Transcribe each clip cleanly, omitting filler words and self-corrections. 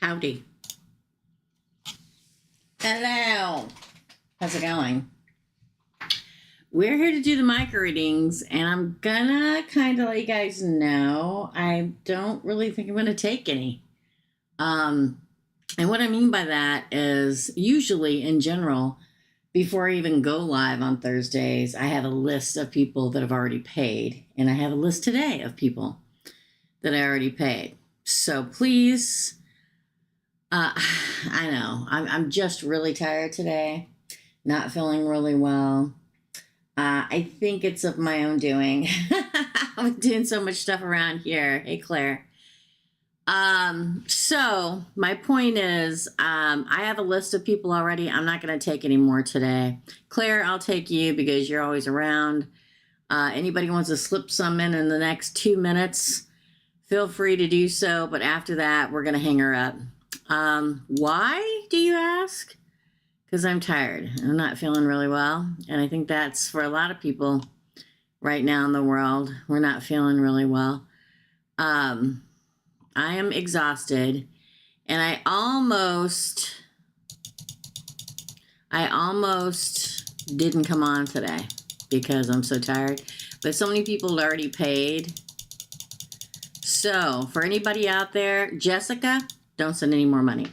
Howdy. Hello. How's it going? We're here to do the micro readings, and I'm gonna kind of let you guys know I don't really think I'm gonna take any. And what I mean by that is usually in general, before I even go live on Thursdays, I have a list of people that have already paid, and I have a list today of people that I already paid. So please, I know I'm just really tired today, not feeling really well. I think it's of my own doing. I'm doing so much stuff around here. Hey, Claire. So my point is, I have a list of people already. I'm not going to take any more today. Claire, I'll take you because you're always around. Anybody wants to slip some in the next 2 minutes, feel free to do so. But after that, we're going to hang her up. Why do you ask? Because I'm tired. I'm not feeling really well. And I think that's for a lot of people right now in the world. We're not feeling really well. I am exhausted. And I almost didn't come on today because I'm so tired. But so many people already paid. So for anybody out there, Jessica, don't send any more money.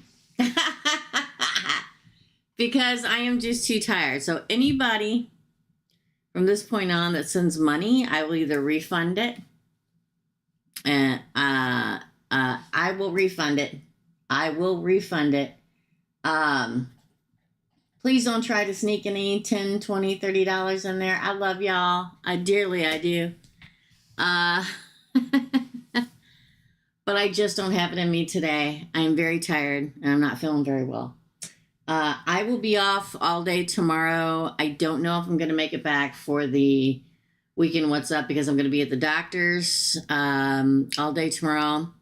Because I am just too tired. So anybody from this point on that sends money, I will either refund it, and I will refund it. I will refund it. Please don't try to sneak any $10, $20, $30 in there. I love y'all. I do. But I just don't have it in me today. I am very tired and I'm not feeling very well. I will be off all day tomorrow. I don't know if I'm going to make it back for the weekend What's Up because I'm going to be at the doctor's all day tomorrow.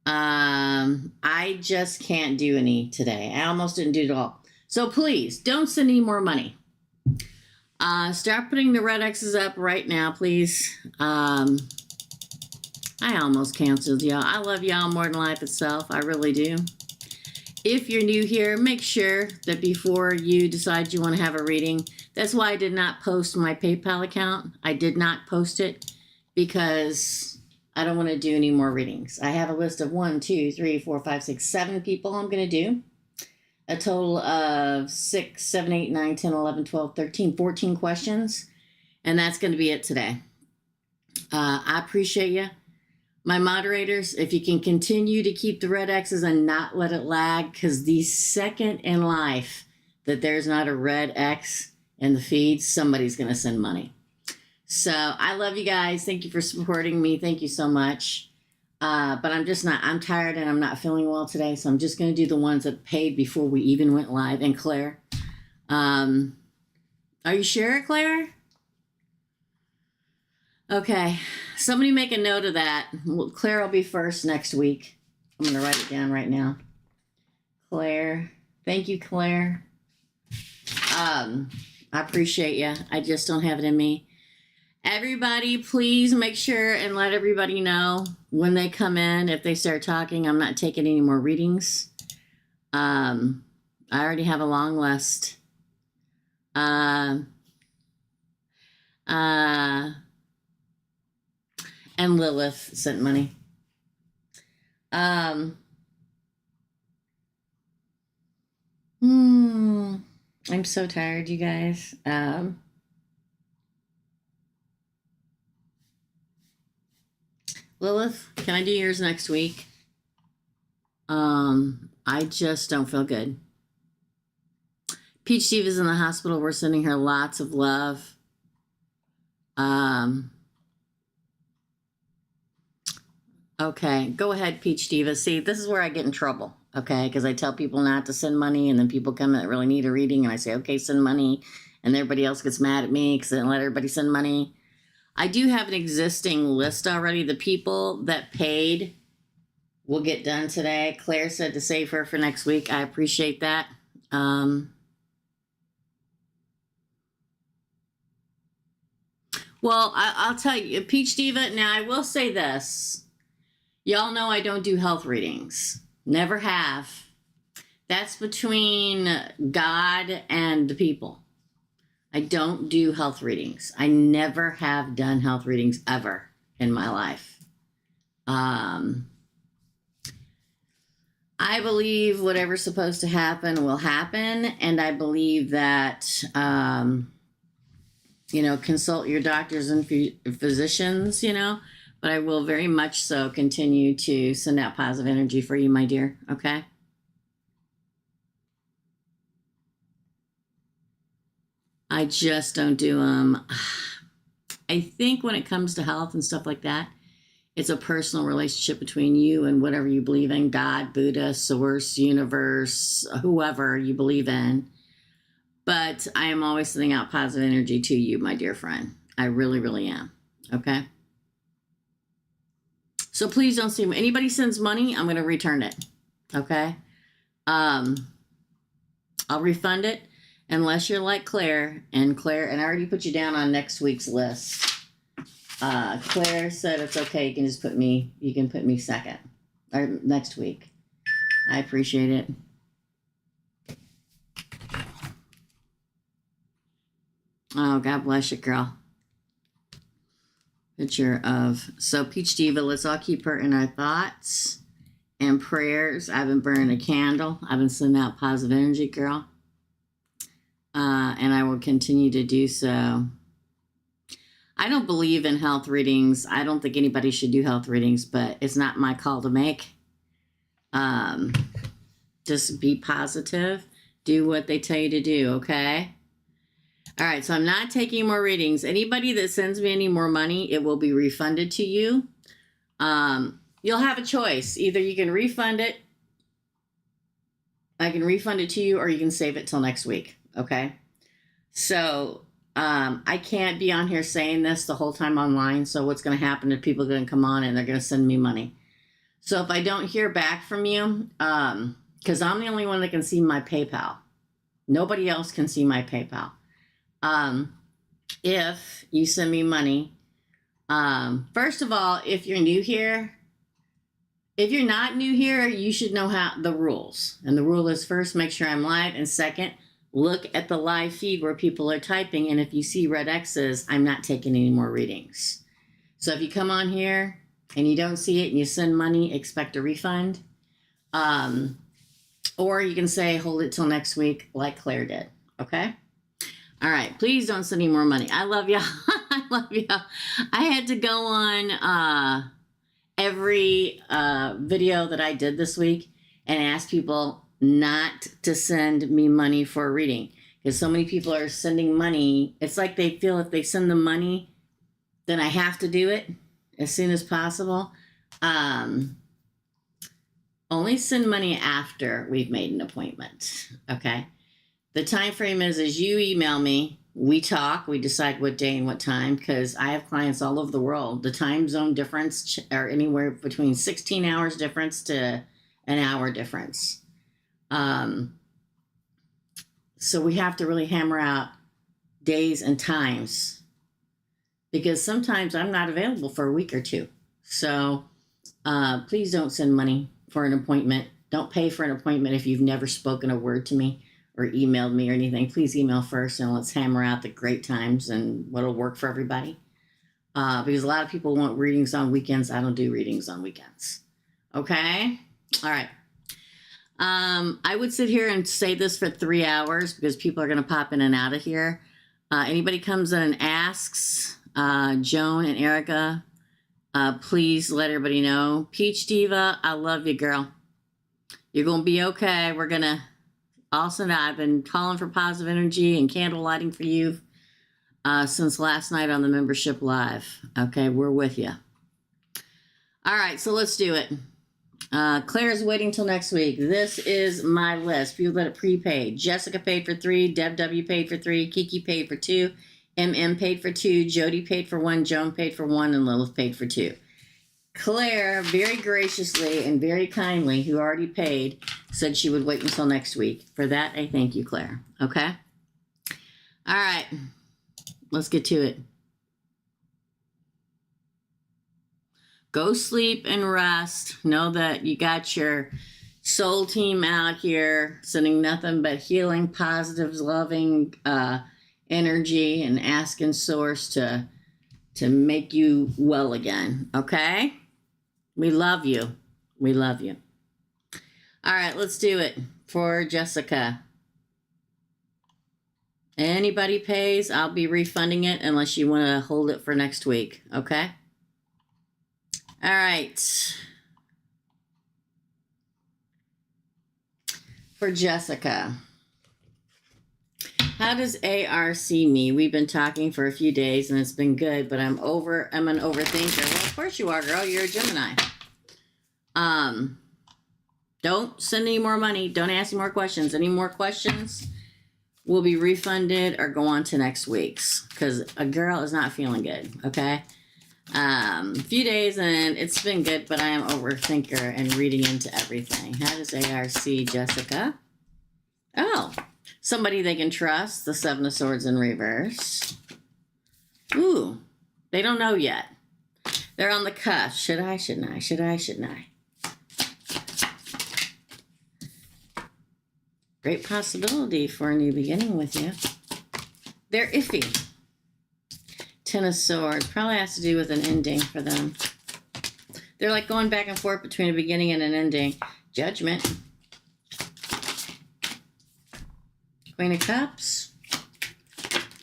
I just can't do any today. I almost didn't do it all. So please don't send any more money. Start putting the red X's up right now, please. I almost canceled y'all. I love y'all more than life itself. I really do. If you're new here, make sure that before you decide you want to have a reading, that's why I did not post my PayPal account. I did not post it because I don't want to do any more readings. I have a list of 1, 2, 3, 4, 5, 6, 7 people I'm going to do. A total of 6, 7, 8, 9, 10, 11, 12, 13, 14 questions. And that's going to be it today. I appreciate you. My moderators, if you can continue to keep the red X's and not let it lag, because the second in life that there's not a red X in the feed, somebody's going to send money. So I love you guys. Thank you for supporting me. Thank you so much. But I'm tired and I'm not feeling well today. So I'm just going to do the ones that paid before we even went live. And Claire, are you sure, Claire? Okay, somebody make a note of that. Well, Claire will be first next week. I'm going to write it down right now. Claire. Thank you, Claire. I appreciate you. I just don't have it in me. Everybody, please make sure and let everybody know when they come in. If they start talking, I'm not taking any more readings. I already have a long list. And Lilith sent money. I'm so tired, you guys. Lilith, can I do yours next week? I just don't feel good. Peach Steve is in the hospital. We're sending her lots of love. Okay, go ahead, Peach Diva. See, this is where I get in trouble, okay? Because I tell people not to send money, and then people come that really need a reading, and I say, okay, send money, and everybody else gets mad at me because I didn't let everybody send money. I do have an existing list already. The people that paid will get done today. Claire said to save her for next week. I appreciate that. Well, I'll tell you, Peach Diva, now I will say this. Y'all know I don't do health readings. Never have. That's between God and the people. I don't do health readings. I never have done health readings ever in my life. I believe whatever's supposed to happen will happen, and I believe that, consult your doctors and physicians, but I will very much so continue to send out positive energy for you, my dear, okay? I just don't do them. I think when it comes to health and stuff like that, it's a personal relationship between you and whatever you believe in, God, Buddha, source, universe, whoever you believe in. But I am always sending out positive energy to you, my dear friend. I really, really am. Okay? So please don't see me. Anybody sends money, I'm going to return it. Okay? I'll refund it unless you're like Claire. And I already put you down on next week's list. Claire said it's okay. You can put me second or next week. I appreciate it. Oh, God bless you, girl. Picture of, so Peach Diva, let's all keep her in our thoughts and prayers. I've been burning a candle. I've been sending out positive energy, girl. And I will continue to do so. I don't believe in health readings. I don't think anybody should do health readings, but it's not my call to make. Just be positive. Do what they tell you to do, okay? All right, so I'm not taking more readings. Anybody that sends me any more money, it will be refunded to you. You'll have a choice. Either you can refund it, I can refund it to you, or you can save it till next week, okay? So I can't be on here saying this the whole time online. So what's going to happen is people are going to come on and they're going to send me money. So if I don't hear back from you, because I'm the only one that can see my PayPal. Nobody else can see my PayPal. If you send me money, first of all, if you're new here, if you're not new here, you should know the rules. And the rule is, first, make sure I'm live. And second, look at the live feed where people are typing. And if you see red X's, I'm not taking any more readings. So if you come on here and you don't see it and you send money, expect a refund. Or you can say, hold it till next week, like Claire did. Okay? All right. Please don't send any more money. I love y'all. I love y'all. I had to go on every video that I did this week and ask people not to send me money for a reading, because so many people are sending money. It's like they feel if they send them money, then I have to do it as soon as possible. Only send money after we've made an appointment. Okay. The time frame is you email me, we talk, we decide what day and what time, because I have clients all over the world. The time zone difference are anywhere between 16 hours difference to an hour difference. So we have to really hammer out days and times, because sometimes I'm not available for a week or two. So please don't send money for an appointment. Don't pay for an appointment if you've never spoken a word to me or emailed me or anything. Please email first, and let's hammer out the great times and what'll work for everybody. Because a lot of people want readings on weekends. I don't do readings on weekends. Okay? All right. I would sit here and say this for 3 hours because people are going to pop in and out of here. Anybody comes in and asks, Joan and Erica, please let everybody know. Peach Diva, I love you, girl. You're going to be okay. We're going to also, I've been calling for positive energy and candle lighting for you since last night on the membership live. Okay, we're with you. All right, so let's do it. Claire's waiting till next week. This is my list. People that are prepaid. Jessica paid for 3. Deb W paid for 3. Kiki paid for 2. MM paid for 2. Jody paid for 1. Joan paid for 1. And Lilith paid for 2. Claire, very graciously and very kindly, who already paid, said she would wait until next week. For that, I thank you, Claire. Okay? All right. Let's get to it. Go sleep and rest. Know that you got your soul team out here, sending nothing but healing, positive, loving energy, and asking Source to make you well again. Okay? We love you. We love you. All right, let's do it for Jessica. Anybody pays, I'll be refunding it unless you want to hold it for next week. Okay? All right. For Jessica. How does AR see me? We've been talking for a few days and it's been good, but I'm an overthinker. Well, of course you are, girl. You're a Gemini. Don't send any more money. Don't ask any more questions. Any more questions will be refunded or go on to next week's, because a girl is not feeling good. Okay. A few days and it's been good, but I am an overthinker and reading into everything. How does AR see Jessica? Oh, somebody they can trust. The Seven of Swords in reverse. Ooh, they don't know yet. They're on the cusp. Should I? Shouldn't I? Should I? Shouldn't I? Great possibility for a new beginning with you. They're iffy. Ten of Swords. Probably has to do with an ending for them. They're like going back and forth between a beginning and an ending. Judgment. Queen of Cups.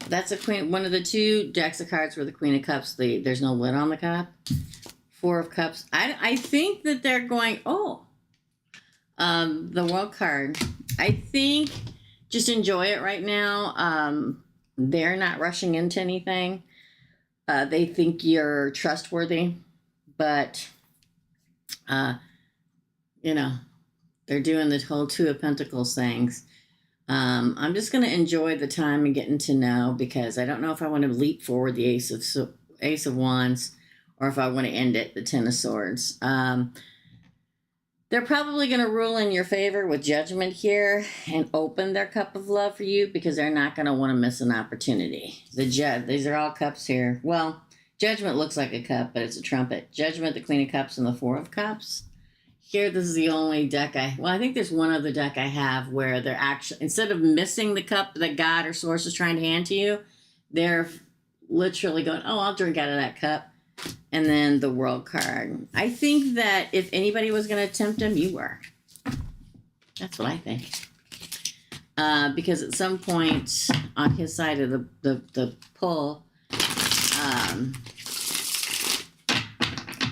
That's a queen. One of the two decks of cards were the Queen of Cups. There's no lid on the cup. Four of Cups. I think that they're going, the World card. I think just enjoy it right now. They're not rushing into anything. They think you're trustworthy, but, they're doing the whole Two of Pentacles things. I'm just going to enjoy the time and getting to know, because I don't know if I want to leap forward the Ace of Wands or if I want to end it, the Ten of Swords. They're probably going to rule in your favor with Judgment here and open their cup of love for you, because they're not going to want to miss an opportunity. These are all cups here. Well, Judgment looks like a cup, but it's a trumpet. Judgment, the Queen of Cups, and the Four of Cups. Here, this is the only deck I think there's one other deck I have where they're actually, instead of missing the cup that God or Source is trying to hand to you, they're literally going, I'll drink out of that cup. And then the World card. I think that if anybody was going to tempt him, you were. That's what I think. Because at some point on his side of the pull,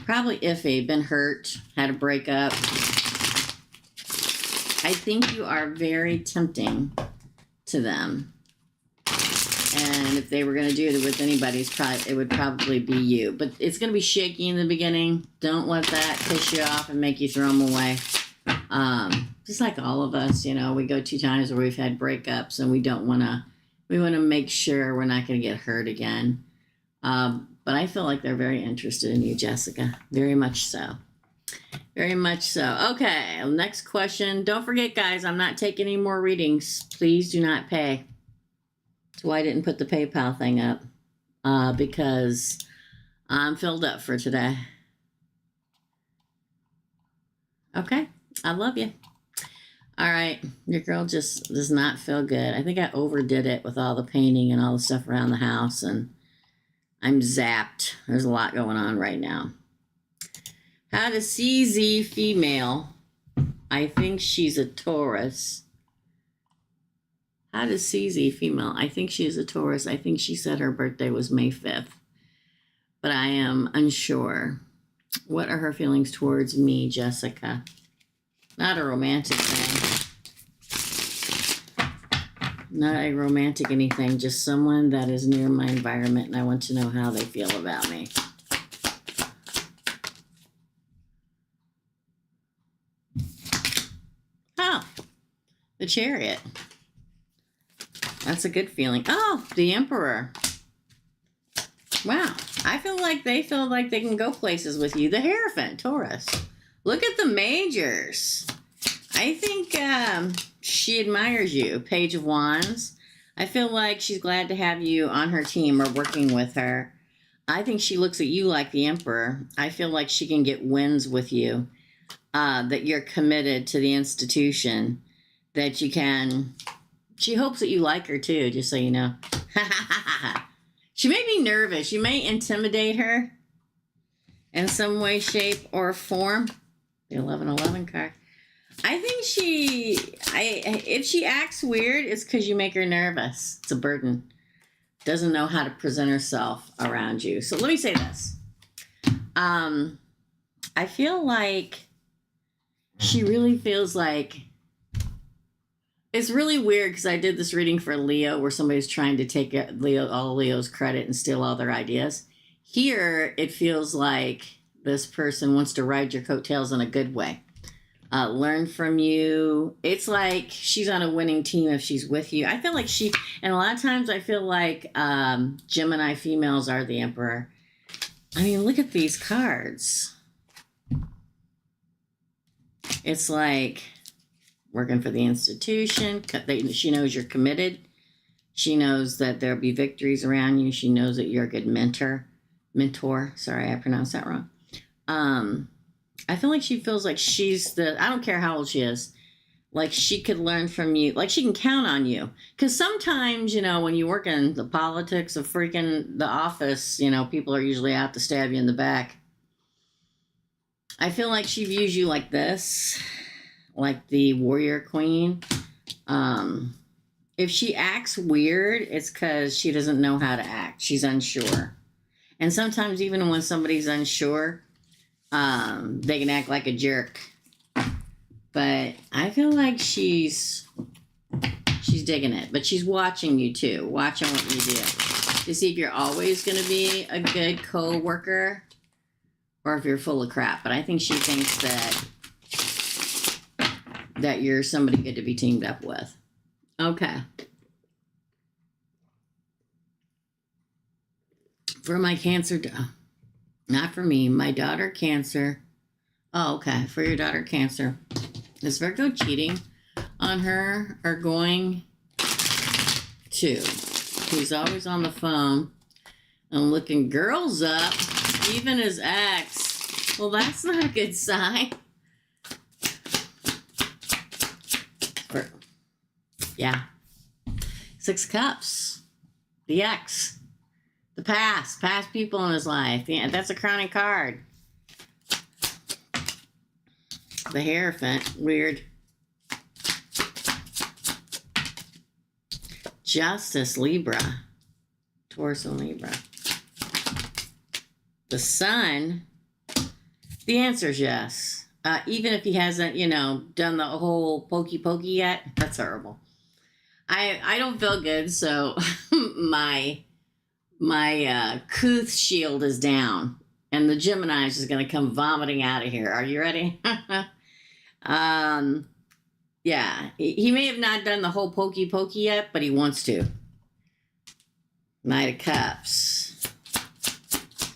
probably iffy, been hurt, had a breakup. I think you are very tempting to them. And if they were going to do it with anybody, it would probably be you. But it's going to be shaky in the beginning. Don't let that piss you off and make you throw them away. Just like all of us, we go 2 times where we've had breakups and we want to make sure we're not going to get hurt again. But I feel like they're very interested in you, Jessica. Very much so. Very much so. Okay, next question. Don't forget, guys, I'm not taking any more readings. Please do not pay. That's why I didn't put the PayPal thing up, because I'm filled up for today. Okay, I love you. All right, your girl just does not feel good. I think I overdid it with all the painting and all the stuff around the house, and I'm zapped. There's a lot going on right now. How to CZ female. I think she's a Taurus. How does CZ female? I think she's a Taurus. I think she said her birthday was May 5th. But I am unsure. What are her feelings towards me, Jessica? Not a romantic thing. Not a romantic anything. Just someone that is near my environment, and I want to know how they feel about me. Oh, the Chariot. That's a good feeling. Oh, the Emperor. Wow. I feel like they can go places with you. The Hierophant, Taurus. Look at the majors. I think she admires you. Page of Wands. I feel like she's glad to have you on her team or working with her. I think she looks at you like the Emperor. I feel like she can get wins with you. that you're committed to the institution, that you can. She hopes that you like her too, just so you know. She may be nervous. You may intimidate her in some way, shape, or form. The 1111 card. I think if she acts weird, it's because you make her nervous. It's a burden. Doesn't know how to present herself around you. So let me say this. I feel like she really feels like, it's really weird because I did this reading for Leo where somebody's trying to take all Leo's credit and steal all their ideas. Here, it feels like this person wants to ride your coattails in a good way. Learn from you. It's like she's on a winning team if she's with you. I feel like and a lot of times I feel like Gemini females are the emperor. I mean, look at these cards. It's like working for the institution. She knows you're committed. She knows that there'll be victories around you. She knows that you're a good mentor. Sorry, I pronounced that wrong. I feel like she feels like I don't care how old she is, like she could learn from you, like she can count on you. Because sometimes, when you work in the politics of freaking the office, people are usually out to stab you in the back. I feel like she views you like this, like the warrior queen. If she acts weird, it's because she doesn't know how to act. She's unsure. And sometimes even when somebody's unsure, they can act like a jerk. But I feel like she's digging it. But she's watching you too, watching what you do, to see if you're always going to be a good co-worker or if you're full of crap. But I think she thinks that you're somebody good to be teamed up with. Okay. For my Cancer, not for me, my daughter Cancer. Oh, okay. For your daughter Cancer. Is Virgo cheating on her or going to? He's always on the phone and looking girls up, even his ex. Well, that's not a good sign. Yeah. 6 Cups. The ex. The past people in his life. Yeah, that's a crowning card. The Hierophant. Weird. Justice. Libra. Taurus and Libra. The Sun. The answer is yes. Even if he hasn't, done the whole pokey yet. That's horrible. I don't feel good, so my Kuth shield is down, and the Gemini is just going to come vomiting out of here. Are you ready? Yeah, he may have not done the whole pokey yet, but he wants to. Knight of Cups.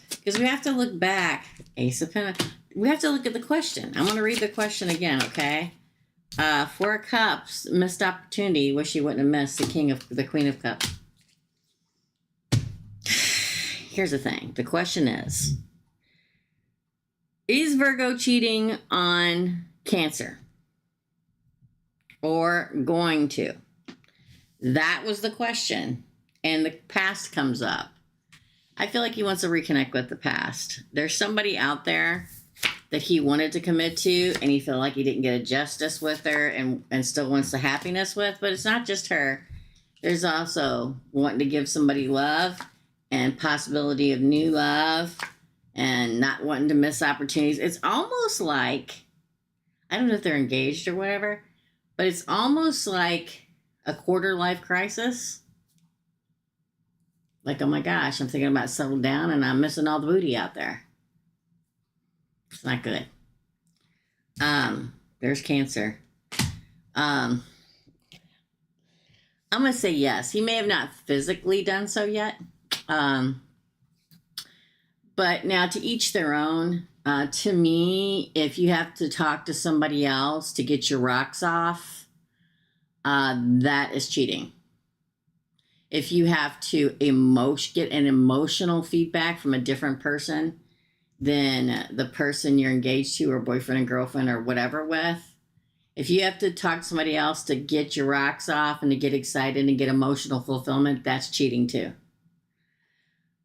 Because we have to look back. Ace of Pentacles. We have to look at the question. I'm going to read the question again, okay? 4 Cups, missed opportunity. Wish he wouldn't have missed the Queen of Cups. Here's the thing. The question is Virgo cheating on Cancer? Or going to? That was the question. And the past comes up. I feel like he wants to reconnect with the past. There's somebody out there that he wanted to commit to, and he felt like he didn't get a justice with her and still wants the happiness with. But it's not just her. There's also wanting to give somebody love and possibility of new love and not wanting to miss opportunities. It's almost like, I don't know if they're engaged or whatever, but it's almost like a quarter life crisis. Like, oh my gosh, I'm thinking about settling down and I'm missing all the booty out there. It's not good. There's Cancer. I'm going to say yes. He may have not physically done so yet. But now to each their own. To me, if you have to talk to somebody else to get your rocks off, that is cheating. If you have to get an emotional feedback from a different person than the person you're engaged to or boyfriend and girlfriend or whatever with. If you have to talk to somebody else to get your rocks off and to get excited and get emotional fulfillment, that's cheating too.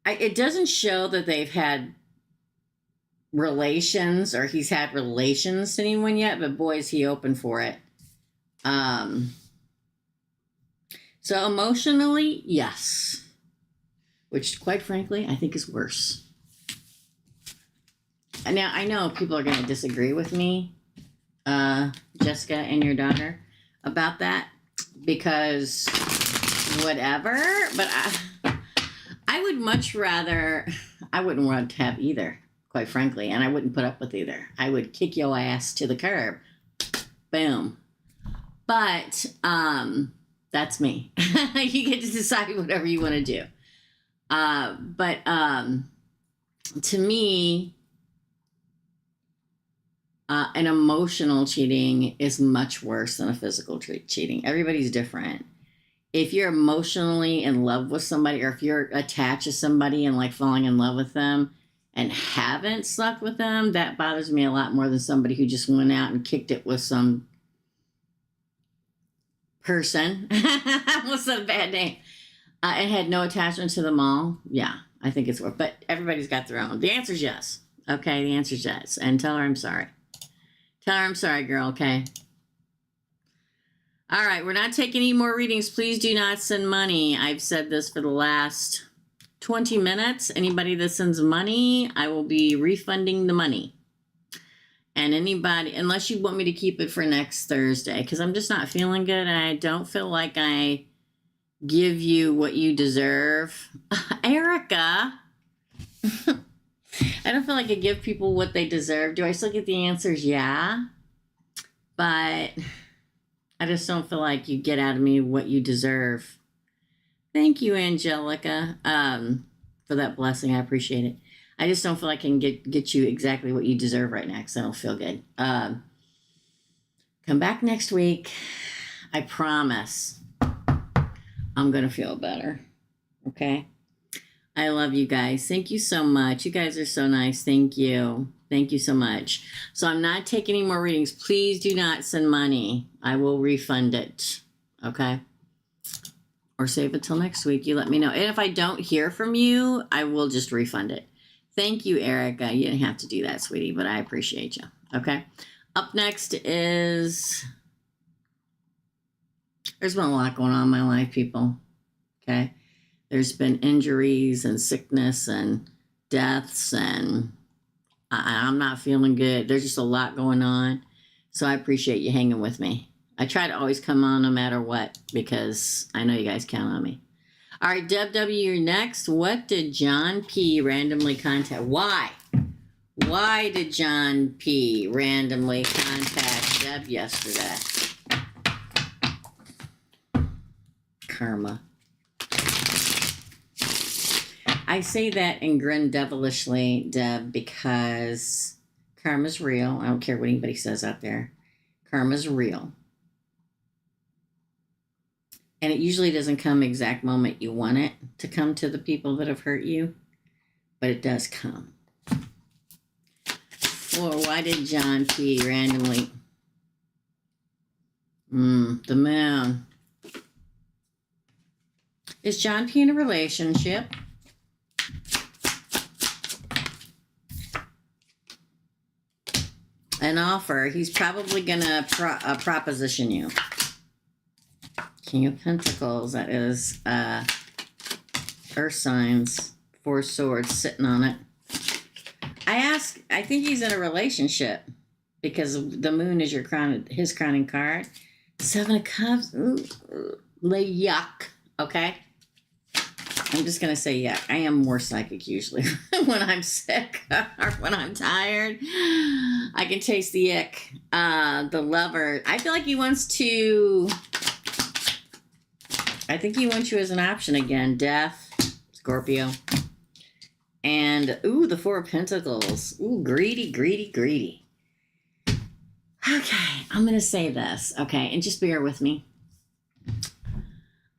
It doesn't show that they've had relations or he's had relations to anyone yet, but boy, is he open for it. So emotionally, yes. Which, quite frankly, I think is worse. Now, I know people are going to disagree with me, Jessica and your daughter, about that, because whatever, but I would much rather, I wouldn't want to have either, quite frankly, and I wouldn't put up with either. I would kick your ass to the curb. Boom. But that's me. You get to decide whatever you want to do. But to me, an emotional cheating is much worse than a physical cheating. Everybody's different. If you're emotionally in love with somebody, or if you're attached to somebody and like falling in love with them and haven't slept with them, that bothers me a lot more than somebody who just went out and kicked it with some person. What's a bad name? And had no attachment to them all. Yeah, I think it's worth. But everybody's got their own. The answer's yes. Okay, the answer's yes. And tell her I'm sorry. Tell her I'm sorry, girl, okay? All right, we're not taking any more readings. Please do not send money. I've said this for the last 20 minutes. Anybody that sends money, I will be refunding the money. And anybody, unless you want me to keep it for next Thursday, because I'm just not feeling good and I don't feel like I give you what you deserve. Erica. I don't feel like I give people what they deserve. Do I still get the answers? Yeah. But I just don't feel like you get out of me what you deserve. Thank you, Angelica, for that blessing. I appreciate it. I just don't feel like I can get you exactly what you deserve right now because I don't feel good. Come back next week. I promise I'm going to feel better. Okay? I love you guys. Thank you so much. You guys are so nice. Thank you. Thank you so much. So I'm not taking any more readings. Please do not send money. I will refund it. Okay? Or save it till next week. You let me know. And if I don't hear from you, I will just refund it. Thank you, Erica. You didn't have to do that, sweetie, but I appreciate you. Okay? Up next is... There's been a lot going on in my life, people. Okay? There's been injuries and sickness and deaths, and I'm not feeling good. There's just a lot going on. So I appreciate you hanging with me. I try to always come on no matter what, because I know you guys count on me. All right, Deb W., you're next. What did John P. randomly contact? Why? Why did John P. randomly contact Deb yesterday? Karma. I say that and grin devilishly, Deb, because karma's real. I don't care what anybody says out there. Karma's real. And it usually doesn't come exact moment you want it to come to the people that have hurt you, but it does come. Or why did John P. randomly... the moon. Is John P. in a relationship? An offer. He's probably going to proposition you. King of Pentacles. That is Earth signs. 4 swords sitting on it. I think he's in a relationship because the moon is his crowning card. 7 of Cups. Ooh, yuck. Okay? I'm just going to say yuck. I am more psychic usually when I'm sick or when I'm tired. I can taste the ick. The Lover. I feel like he wants to... I think he wants you as an option again. Death. Scorpio. And, ooh, the 4 of Pentacles. Ooh, greedy, greedy, greedy. Okay, I'm going to say this, okay? And just bear with me.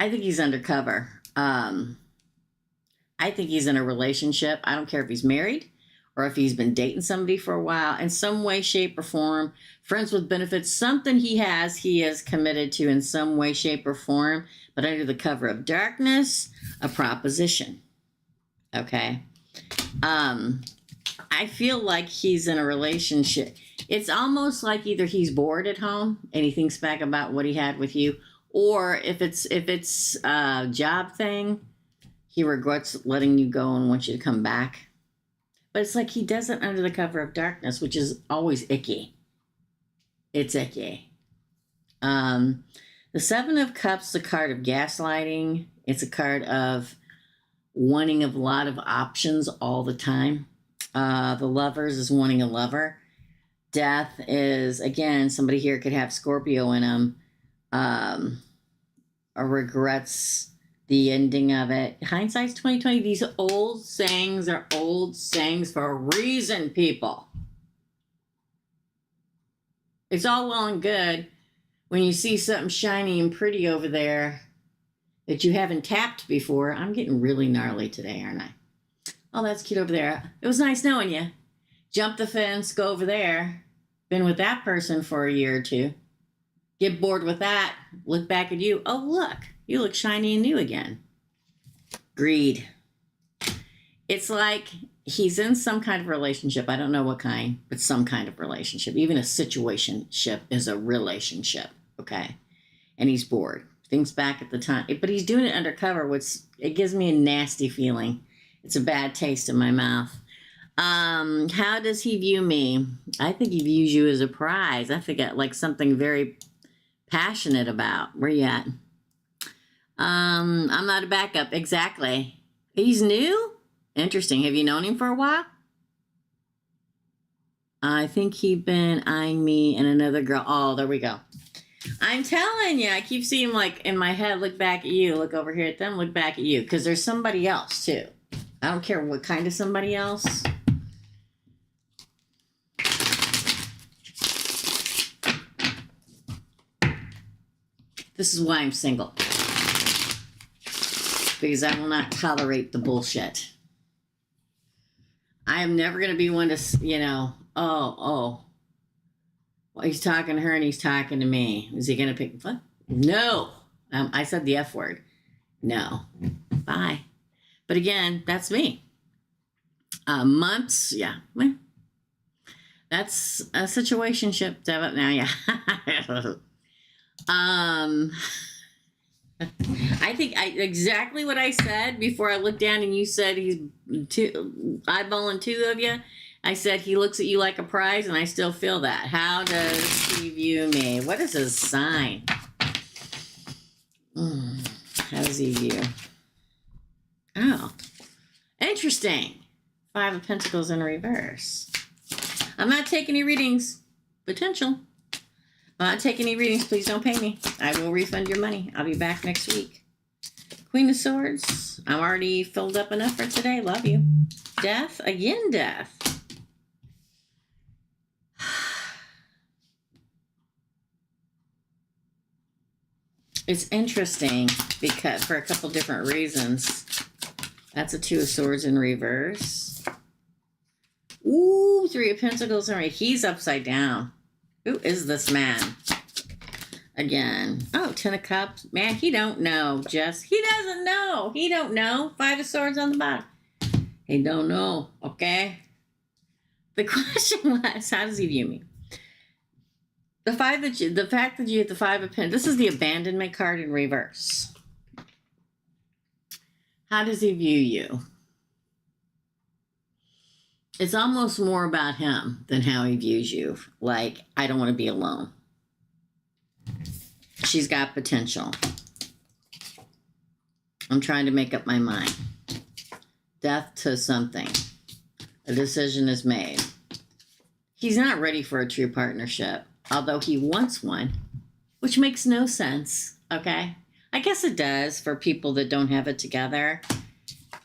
I think he's undercover. I think he's in a relationship. I don't care if he's married or if he's been dating somebody for a while, in some way, shape, or form, friends with benefits, something he is committed to in some way, shape, or form, but under the cover of darkness, a proposition. Okay? I feel like he's in a relationship. It's almost like either he's bored at home and he thinks back about what he had with you, or if it's a job thing, he regrets letting you go and wants you to come back. But it's like he does it under the cover of darkness, which is always icky. It's icky. The Seven of Cups, the card of gaslighting. It's a card of wanting a lot of options all the time. The Lovers is wanting a lover. Death is, again, somebody here could have Scorpio in them. Or regrets the ending of it. Hindsight's 2020. These old sayings are old sayings for a reason, people. It's all well and good when you see something shiny and pretty over there that you haven't tapped before. I'm getting really gnarly today, aren't I? Oh, that's cute over there. It was nice knowing you. Jump the fence, go over there. Been with that person for a year or two. Get bored with that. Look back at you. Oh, look. You look shiny and new again. Greed. It's like he's in some kind of relationship. I don't know what kind, but some kind of relationship. Even a situationship is a relationship, okay? And he's bored. Thinks back at the time. But he's doing it undercover, which it gives me a nasty feeling. It's a bad taste in my mouth. How does he view me? I think he views you as a prize. I think like something very passionate about. Where you at? I'm not a backup. Exactly. He's new? Interesting. Have you known him for a while? I think he'd been eyeing me and another girl. Oh, there we go. I'm telling you, I keep seeing like in my head, look back at you, look over here at them, look back at you. Because there's somebody else too. I don't care what kind of somebody else. This is why I'm single. Because I will not tolerate the bullshit. I am never going to be one to, well, he's talking to her and he's talking to me. Is he going to pick, what? No. I said the F word. No. Bye. But again, that's me. Months, yeah. That's a situationship. Now, yeah. I think exactly what I said before I looked down and you said he's eyeballing two of you. I said he looks at you like a prize, and I still feel that. How does he view me? What is his sign? How does he view? Oh, interesting. 5 of Pentacles in reverse. I'm not taking any readings. Potential. I'm not taking any readings. Please don't pay me. I will refund your money. I'll be back next week. Queen of Swords. I'm already filled up enough for today. Love you. Death. Again, death. It's interesting because for a couple different reasons. That's a 2 of Swords in reverse. Ooh, 3 of Pentacles in reverse. He's upside down. Who is this man? Again. Oh, 10 of Cups. Man, he don't know, Jess. He doesn't know. He don't know. 5 of Swords on the bottom. He don't know, okay? The question was, how does he view me? The fact that you hit the 5 of Pentacles, this is the abandonment card in reverse. How does he view you? It's almost more about him than how he views you. Like, I don't want to be alone. She's got potential. I'm trying to make up my mind. Death to something. A decision is made. He's not ready for a true partnership, although he wants one, which makes no sense, okay? I guess it does for people that don't have it together.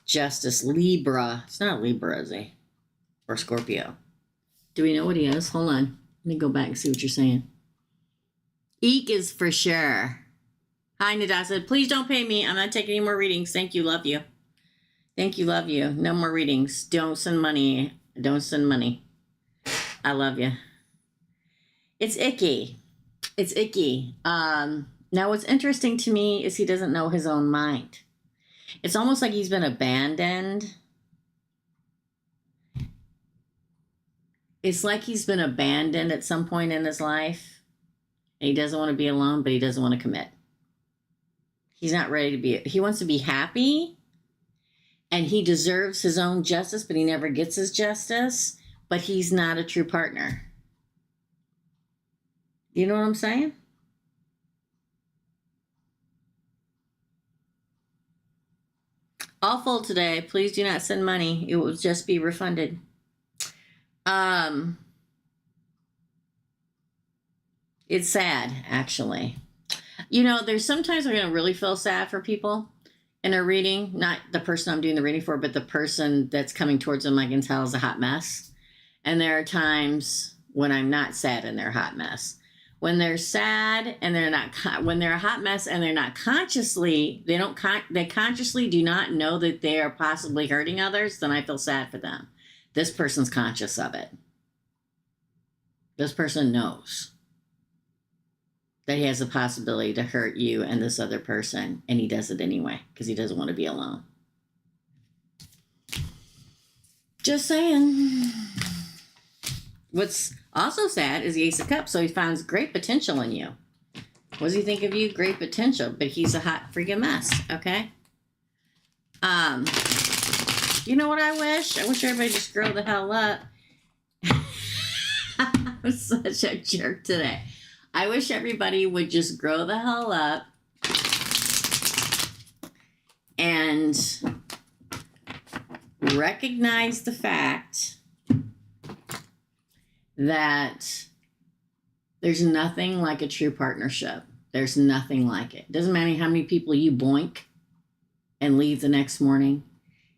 Justice, Libra. It's not Libra, is he? Or Scorpio. Do we know what he is? Hold on. Let me go back and see what you're saying. Eek is for sure. Hi, Nada said, please don't pay me. I'm not taking any more readings. Thank you. Love you. Thank you. Love you. No more readings. Don't send money. Don't send money. I love you. It's icky. It's icky. Now, what's interesting to me is he doesn't know his own mind. It's almost like he's been abandoned. It's like he's been abandoned at some point in his life. And he doesn't want to be alone, but he doesn't want to commit. He's not ready to be. He wants to be happy. And he deserves his own justice, but he never gets his justice. But he's not a true partner. You know what I'm saying? Awful today. Please do not send money. It will just be refunded. It's sad, actually. You know, there's sometimes I'm going to really feel sad for people in a reading. Not the person I'm doing the reading for, but the person that's coming towards them I can tell is a hot mess. And there are times when I'm not sad and they're a hot mess. When they're sad and they're not, when they're a hot mess and they're not consciously, they consciously do not know that they are possibly hurting others, then I feel sad for them. This person's conscious of it. This person knows that he has the possibility to hurt you and this other person, and he does it anyway because he doesn't want to be alone. Just saying. What's also sad is the Ace of Cups, so he finds great potential in you. What does he think of you? Great potential, but he's a hot freaking mess, okay? You know what I wish? I wish everybody just grow the hell up. I'm such a jerk today. I wish everybody would just grow the hell up and recognize the fact that there's nothing like a true partnership. There's nothing like it. Doesn't matter how many people you boink and leave the next morning.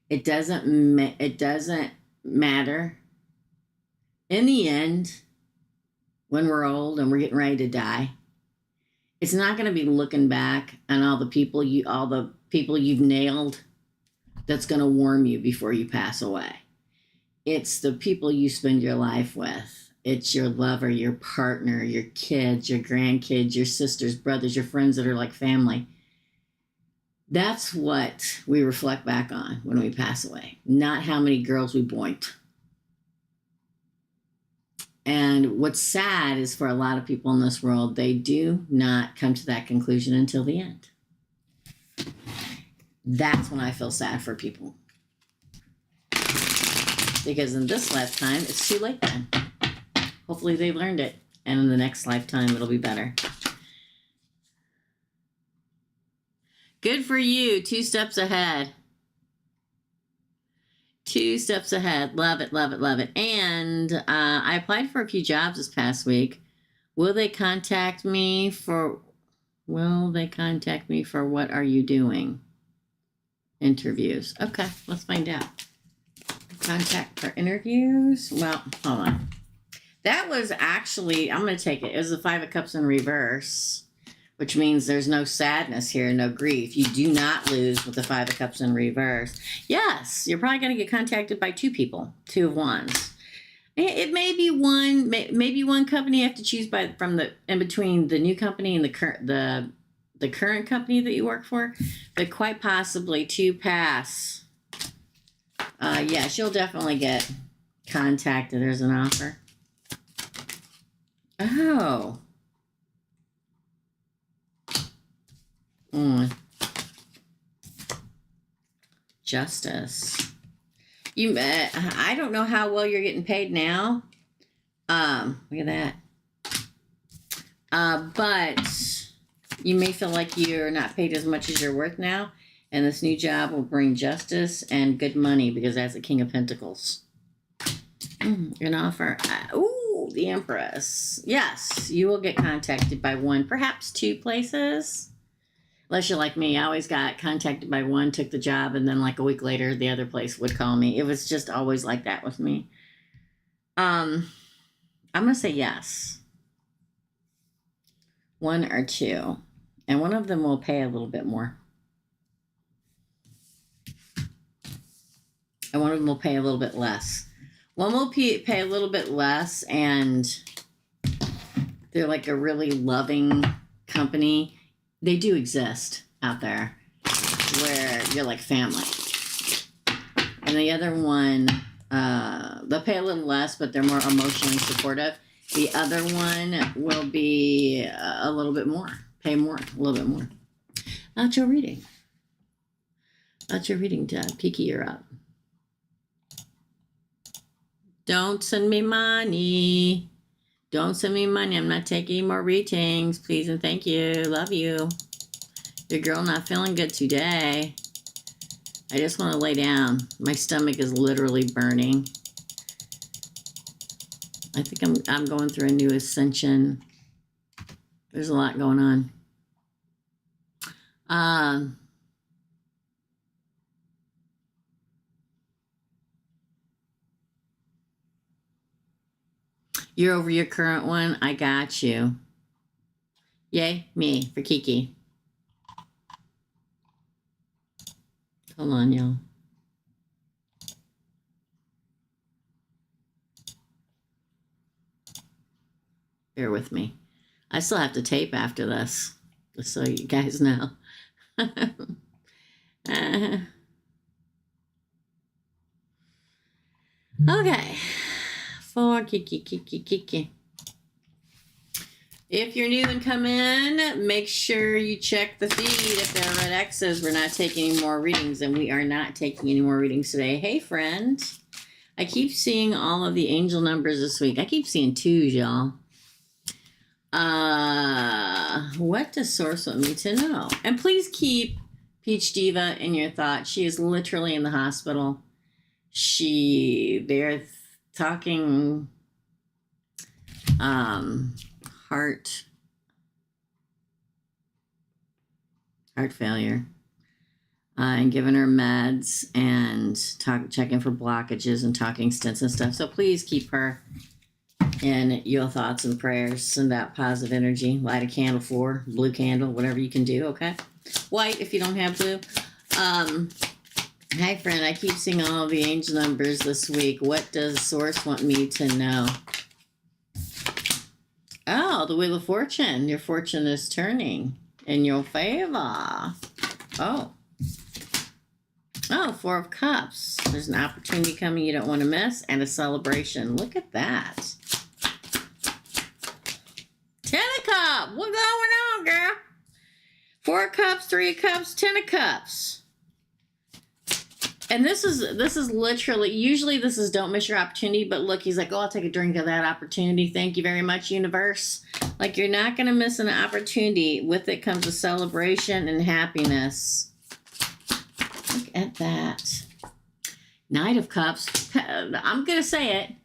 It doesn't matter. In the end, when we're old and we're getting ready to die, it's not going to be looking back on all the people you've nailed that's going to warm you before you pass away. It's the people you spend your life with. It's your lover, your partner, your kids, your grandkids, your sisters, brothers, your friends that are like family. That's what we reflect back on when we pass away, not how many girls we boinked. And what's sad is for a lot of people in this world, they do not come to that conclusion until the end. That's when I feel sad for people. Because in this lifetime, it's too late then. Hopefully they learned it. And in the next lifetime, it'll be better. Good for you. 2 steps ahead. 2 steps ahead. Love it, love it, love it. And I applied for a few jobs this past week. Will they contact me for what are you doing? Interviews. Okay, let's find out. Contact for interviews. Well, hold on. That was actually, I'm going to take it. It was the 5 of Cups in reverse, which means there's no sadness here, no grief. You do not lose with the 5 of Cups in reverse. Yes, you're probably going to get contacted by 2 people, 2 of Wands. It may be maybe one company you have to choose in between the new company and the current company that you work for, but quite possibly 2 pass. Yes, you'll definitely get contacted. There's an offer. Oh. Justice. I don't know how well you're getting paid now. Look at that. But you may feel like you're not paid as much as you're worth now. And this new job will bring justice and good money because that's the King of Pentacles. An offer. The Empress. Yes, you will get contacted by 1, perhaps 2 places. Unless you're like me, I always got contacted by 1, took the job, and then like a week later, the other place would call me. It was just always like that with me. I'm going to say yes. 1 or 2. And one of them will pay a little bit more. And one of them will pay a little bit less. One will pay a little bit less, and they're like a really loving company. They do exist out there where you're like family. And the other one, they'll pay a little less, but they're more emotionally supportive. The other one will be a little bit more, pay more, a little bit more. That's your reading. That's your reading, Kiki, you're up. Don't send me money. Don't send me money. I'm not taking any more readings. Please and thank you. Love you. Your girl not feeling good today. I just want to lay down. My stomach is literally burning. I think I'm going through a new ascension. There's a lot going on. You're over your current one. I got you. Yay, me for Kiki. Hold on, y'all. Bear with me. I still have to tape after this, just so you guys know. Okay. For Kiki. If you're new and come in, make sure you check the feed. If there are red X's, we're not taking any more readings, and we are not taking any more readings today. Hey, friend. I keep seeing all of the angel numbers this week. I keep seeing 2s, y'all. What does Source want me to know? And please keep Peach Diva in your thoughts. She is literally in the hospital. They're talking heart failure, and giving her meds and checking for blockages and talking stents and stuff. So please keep her in your thoughts and prayers. Send out positive energy. Light a candle for her, blue candle, whatever you can do. Okay, white if you don't have blue. Hi, friend. I keep seeing all of the angel numbers this week. What does Source want me to know? Oh, the Wheel of Fortune. Your fortune is turning in your favor. Oh, 4 of Cups. There's an opportunity coming you don't want to miss, and a celebration. Look at that. 10 of Cups. What's going on, girl? 4 of Cups, 3 of Cups, 10 of Cups. And this is literally, usually this is don't miss your opportunity, but look, he's like, oh, I'll take a drink of that opportunity. Thank you very much, universe. Like, you're not going to miss an opportunity. With it comes a celebration and happiness. Look at that. Knight of Cups. I'm going to say it.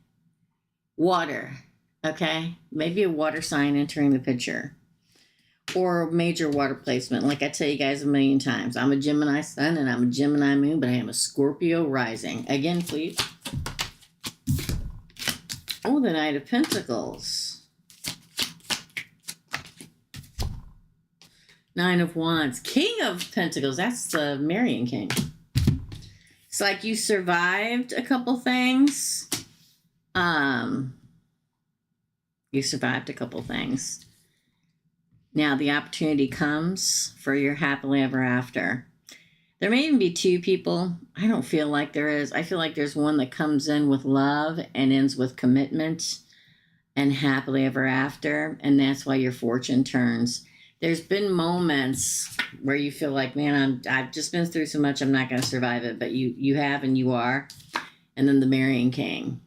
Water. Okay? Maybe a water sign entering the picture. Or major water placement. Like I tell you guys a million times, I'm a Gemini sun and I'm a Gemini moon, but I am a Scorpio rising. Again, please. Oh, the Knight of Pentacles. 9 of Wands. King of Pentacles. That's the Marian King. It's like you survived a couple things. You survived a couple things. Now the opportunity comes for your happily ever after. There may even be 2 people. I don't feel like there is. I feel like there's one that comes in with love and ends with commitment and happily ever after. And that's why your fortune turns. There's been moments where you feel like, man, I've just been through so much, I'm not going to survive it. But you have, and you are. And then the Marian King.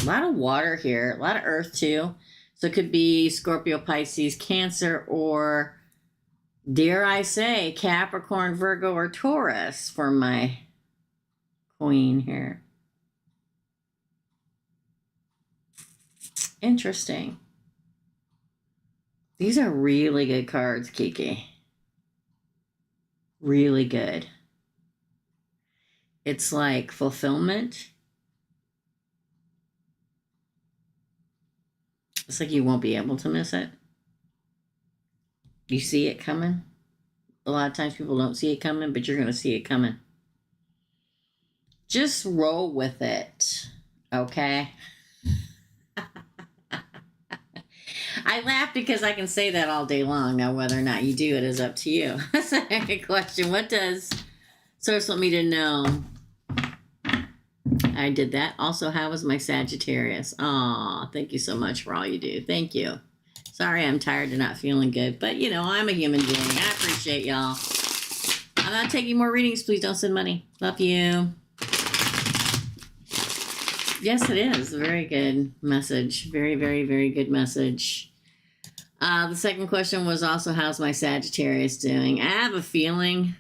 A lot of water here. A lot of earth too. So it could be Scorpio, Pisces, Cancer, or dare I say Capricorn, Virgo, or Taurus for my queen here. Interesting. These are really good cards, Kiki. Really good. It's like fulfillment. It's like you won't be able to miss it. You see it coming. A lot of times people don't see it coming, but you're going to see it coming. Just roll with it. Okay. I laugh because I can say that all day long. Now, whether or not you do it is up to you. Second question. What does source want me to know? I did that. Also, how was my Sagittarius? Aw, thank you so much for all you do. Thank you. Sorry I'm tired and not feeling good, but you know, I'm a human being. I appreciate y'all. I'm not taking more readings. Please don't send money. Love you. Yes, it is. A very good message. Very, very, very good message. The second question was also, how's my Sagittarius doing? I have a feeling,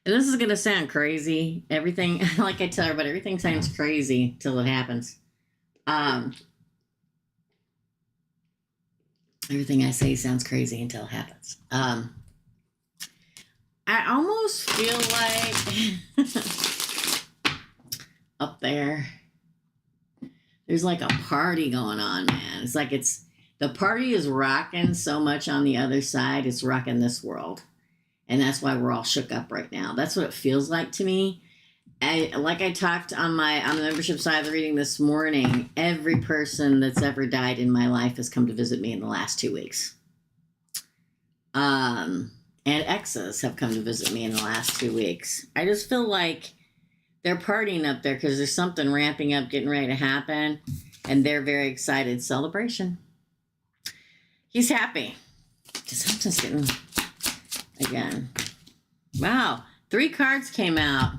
and this is going to sound crazy. Everything, like I tell everybody, everything sounds crazy till it happens. Everything I say sounds crazy until it happens. I almost feel like up there, there's like a party going on, man. It's like the party is rocking so much on the other side. It's rocking this world. And that's why we're all shook up right now. That's what it feels like to me. Like I talked on the membership side of the reading this morning, every person that's ever died in my life has come to visit me in the last 2 weeks. And exes have come to visit me in the last 2 weeks. I just feel like they're partying up there because there's something ramping up, getting ready to happen. And they're very excited. Celebration. He's happy. Something's getting... Again. Wow. 3 cards came out.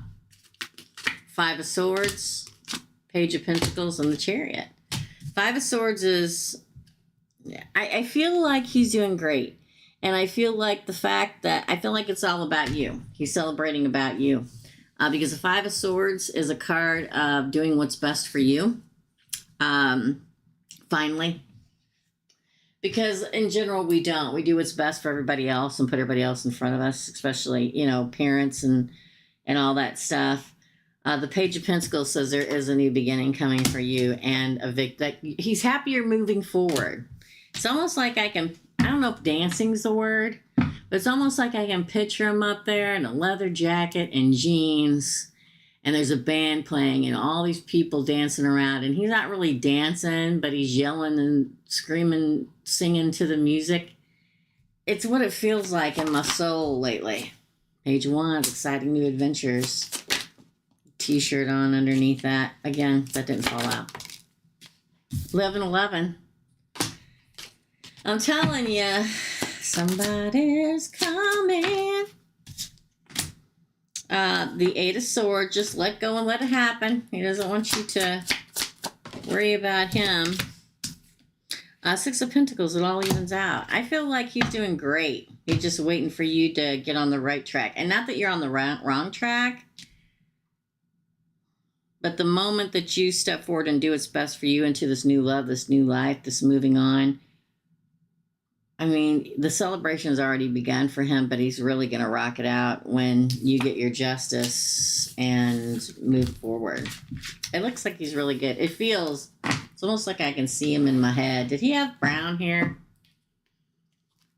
5 of Swords, Page of Pentacles, and the Chariot. 5 of Swords is... I feel like he's doing great. And I feel like the fact that... I feel like it's all about you. He's celebrating about you. Because the 5 of Swords is a card of doing what's best for you. Finally. Because in general, we don't. We do what's best for everybody else and put everybody else in front of us, especially, you know, parents and all that stuff. The Page of Pentacles says there is a new beginning coming for you and that he's happier moving forward. It's almost like I don't know if dancing's the word, but it's almost like I can picture him up there in a leather jacket and jeans. And there's a band playing and all these people dancing around. And he's not really dancing, but he's yelling and screaming, singing to the music. It's what it feels like in my soul lately. Page 1, exciting new adventures. T-shirt on underneath that. Again, that didn't fall out. 1111. I'm telling you, somebody's coming. The 8 of Swords, just let go and let it happen. He doesn't want you to worry about him. 6 of Pentacles, it all evens out. I feel like he's doing great. He's just waiting for you to get on the right track. And not that you're on the wrong track, but the moment that you step forward and do what's best for you into this new love, this new life, this moving on, I mean, the celebration has already begun for him, but he's really going to rock it out when you get your justice and move forward. It looks like he's really good. It feels, it's almost like I can see him in my head. Did he have brown hair?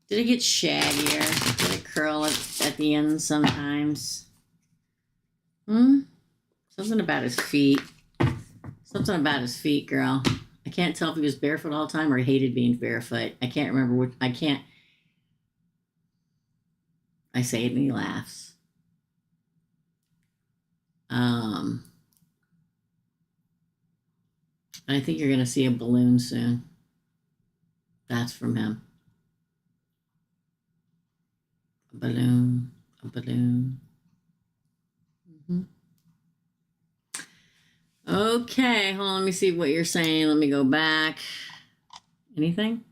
Did it get shaggier? Did it curl at the end sometimes? Something about his feet. Something about his feet, girl. I can't tell if he was barefoot all the time or he hated being barefoot. I can't remember what. I say it and he laughs. And I think you're going to see a balloon soon. That's from him. A balloon. A balloon. Okay, hold on, let me see what you're saying. Let me go back. Anything?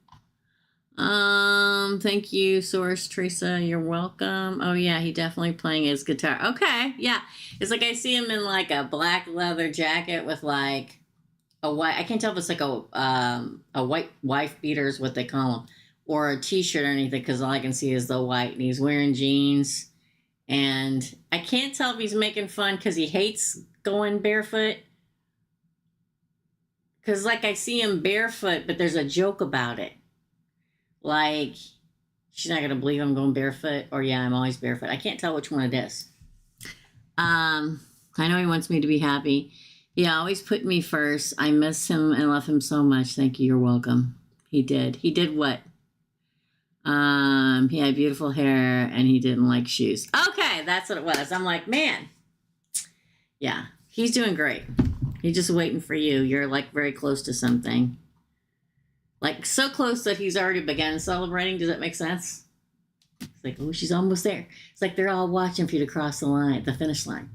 Thank you, Source Teresa. You're welcome. Oh yeah, he definitely playing his guitar. Okay, yeah. It's like I see him in like a black leather jacket with like a white. I can't tell if it's like a white wife beater is what they call them, or a t-shirt or anything, because all I can see is the white, and he's wearing jeans. And I can't tell if he's making fun because he hates going barefoot. Because, like, I see him barefoot, but there's a joke about it. Like, she's not going to believe I'm going barefoot. Or, yeah, I'm always barefoot. I can't tell which one it is. I know he wants me to be happy. He always put me first. I miss him and love him so much. Thank you. You're welcome. He did. He did what? He had beautiful hair and he didn't like shoes. Okay, that's what it was. I'm like, man. Yeah, he's doing great. He's just waiting for you. You're like very close to something. Like so close that he's already begun celebrating. Does that make sense? It's like, oh, she's almost there. It's like they're all watching for you to cross the line, the finish line.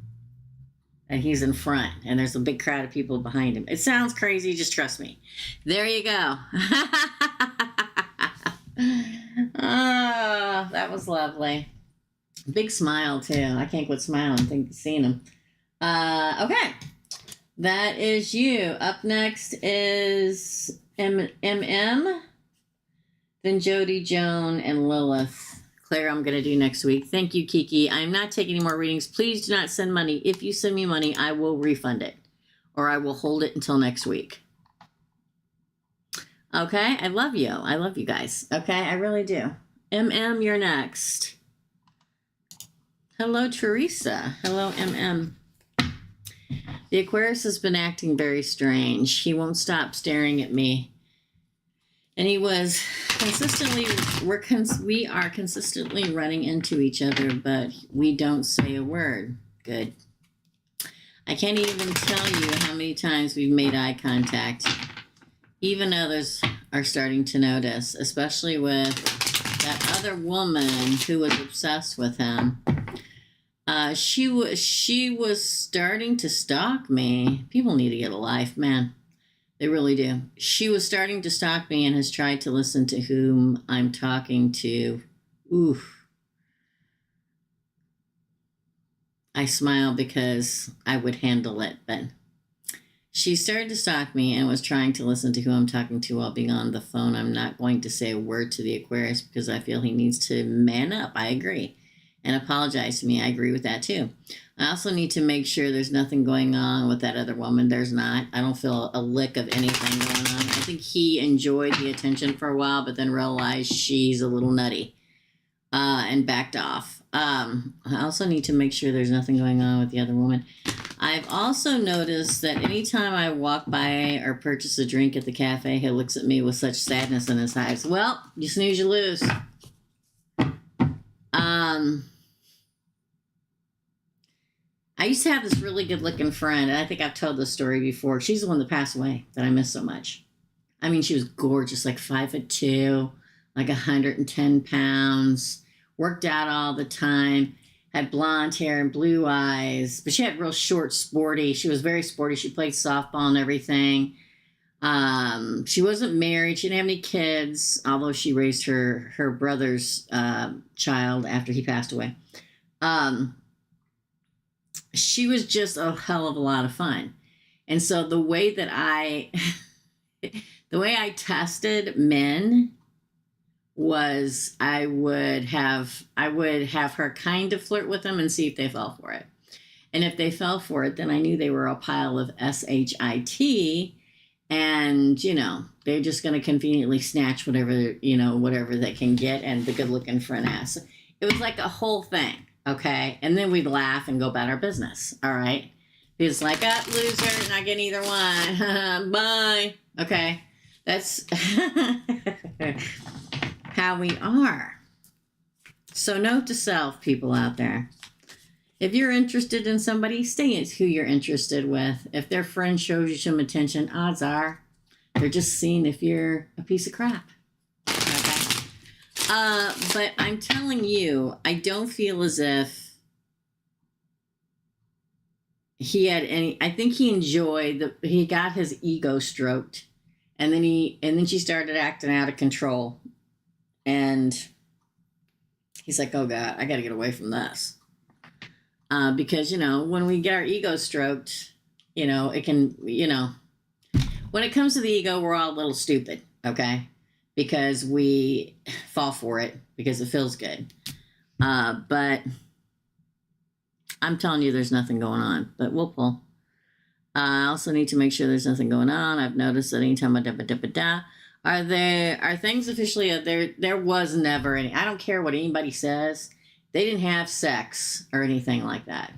And he's in front, and there's a big crowd of people behind him. It sounds crazy, just trust me. There you go. Oh, that was lovely. Big smile, too. I can't quit smiling. Think seeing him. Okay. That is you. Up next is MM, then Jody, Joan, and Lilith. Claire, I'm going to do next week. Thank you, Kiki. I'm not taking any more readings. Please do not send money. If you send me money, I will refund it, or I will hold it until next week. Okay? I love you. I love you guys. Okay? I really do. MM, you're next. Hello, Teresa. Hello, MM. The Aquarius has been acting very strange. He won't stop staring at me. And he was consistently, we are consistently running into each other, but we don't say a word. Good. I can't even tell you how many times we've made eye contact. Even others are starting to notice, especially with that other woman who was obsessed with him. She was starting to stalk me. People need to get a life, man. They really do. She was starting to stalk me and has tried to listen to whom I'm talking to. Oof. I smile because I would handle it, but she started to stalk me and was trying to listen to who I'm talking to while being on the phone. I'm not going to say a word to the Aquarius because I feel he needs to man up. I agree. And apologize to me. I agree with that too. I also need to make sure there's nothing going on with that other woman. There's not. I don't feel a lick of anything going on. I think he enjoyed the attention for a while, but then realized she's a little nutty and backed off. I also need to make sure there's nothing going on with the other woman. I've also noticed that anytime I walk by or purchase a drink at the cafe, he looks at me with such sadness in his eyes. Well, you snooze, you lose. I used to have this really good-looking friend, and I think I've told this story before. She's the one that passed away that I miss so much. I mean, she was gorgeous, like 5'2", like 110 pounds, worked out all the time, had blonde hair and blue eyes, but she had real short, sporty. She was very sporty. She played softball and everything. She wasn't married. She didn't have any kids, although she raised her brother's child after he passed away. She was just a hell of a lot of fun. And so the way that I tested men was I would have her kind of flirt with them and see if they fell for it. And if they fell for it, then I knew they were a pile of shit, and, they're just going to conveniently snatch whatever they can get, and the good-looking friend ass. It was like a whole thing. Okay, and then we'd laugh and go about our business. All right, it's like, loser, not getting either one. Bye. Okay, that's how we are. So note to self, people out there: if you're interested in somebody, stay in who you're interested with. If their friend shows you some attention, odds are they're just seeing if you're a piece of crap. But I'm telling you, I don't feel as if he had any. I think he enjoyed he got his ego stroked, and then she started acting out of control, and he's like, "Oh God, I got to get away from this," because when we get our ego stroked, it can, when it comes to the ego, we're all a little stupid, okay? Because we fall for it because it feels good. But I'm telling you, there's nothing going on, but we'll pull. I also need to make sure there's nothing going on. I've noticed that anytime are things officially, there was never any, I don't care what anybody says. They didn't have sex or anything like that.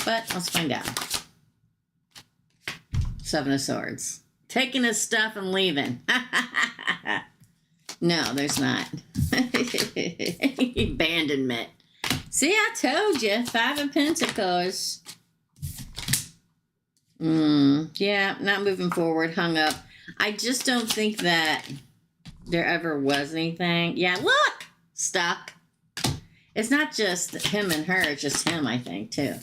But let's find out. Seven of Swords. Taking his stuff and leaving. No, there's not. Abandonment. See, I told you. Five of Pentacles. Yeah, not moving forward. Hung up. I just don't think that there ever was anything. Yeah, look! Stuck. It's not just him and her. It's just him, I think, too.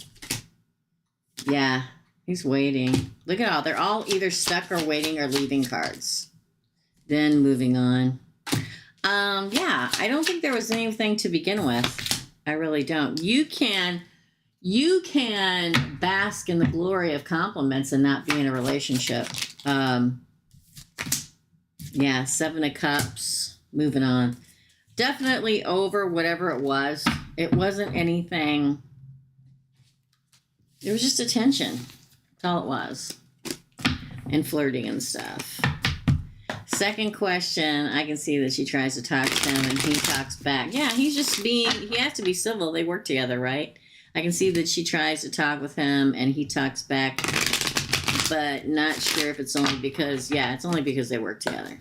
Yeah, he's waiting. Look at all. They're all either stuck or waiting or leaving cards. Then moving on. Yeah, I don't think there was anything to begin with. I really don't. You can bask in the glory of compliments and not be in a relationship. Yeah, Seven of Cups. Moving on. Definitely over whatever it was. It wasn't anything. It was just attention. That's all it was. And flirting and stuff. Second question, I can see that she tries to talk to him and he talks back. Yeah, he's just being, he has to be civil. They work together, right? I can see that she tries to talk with him and he talks back, but not sure if it's only because, yeah, it's only because they work together.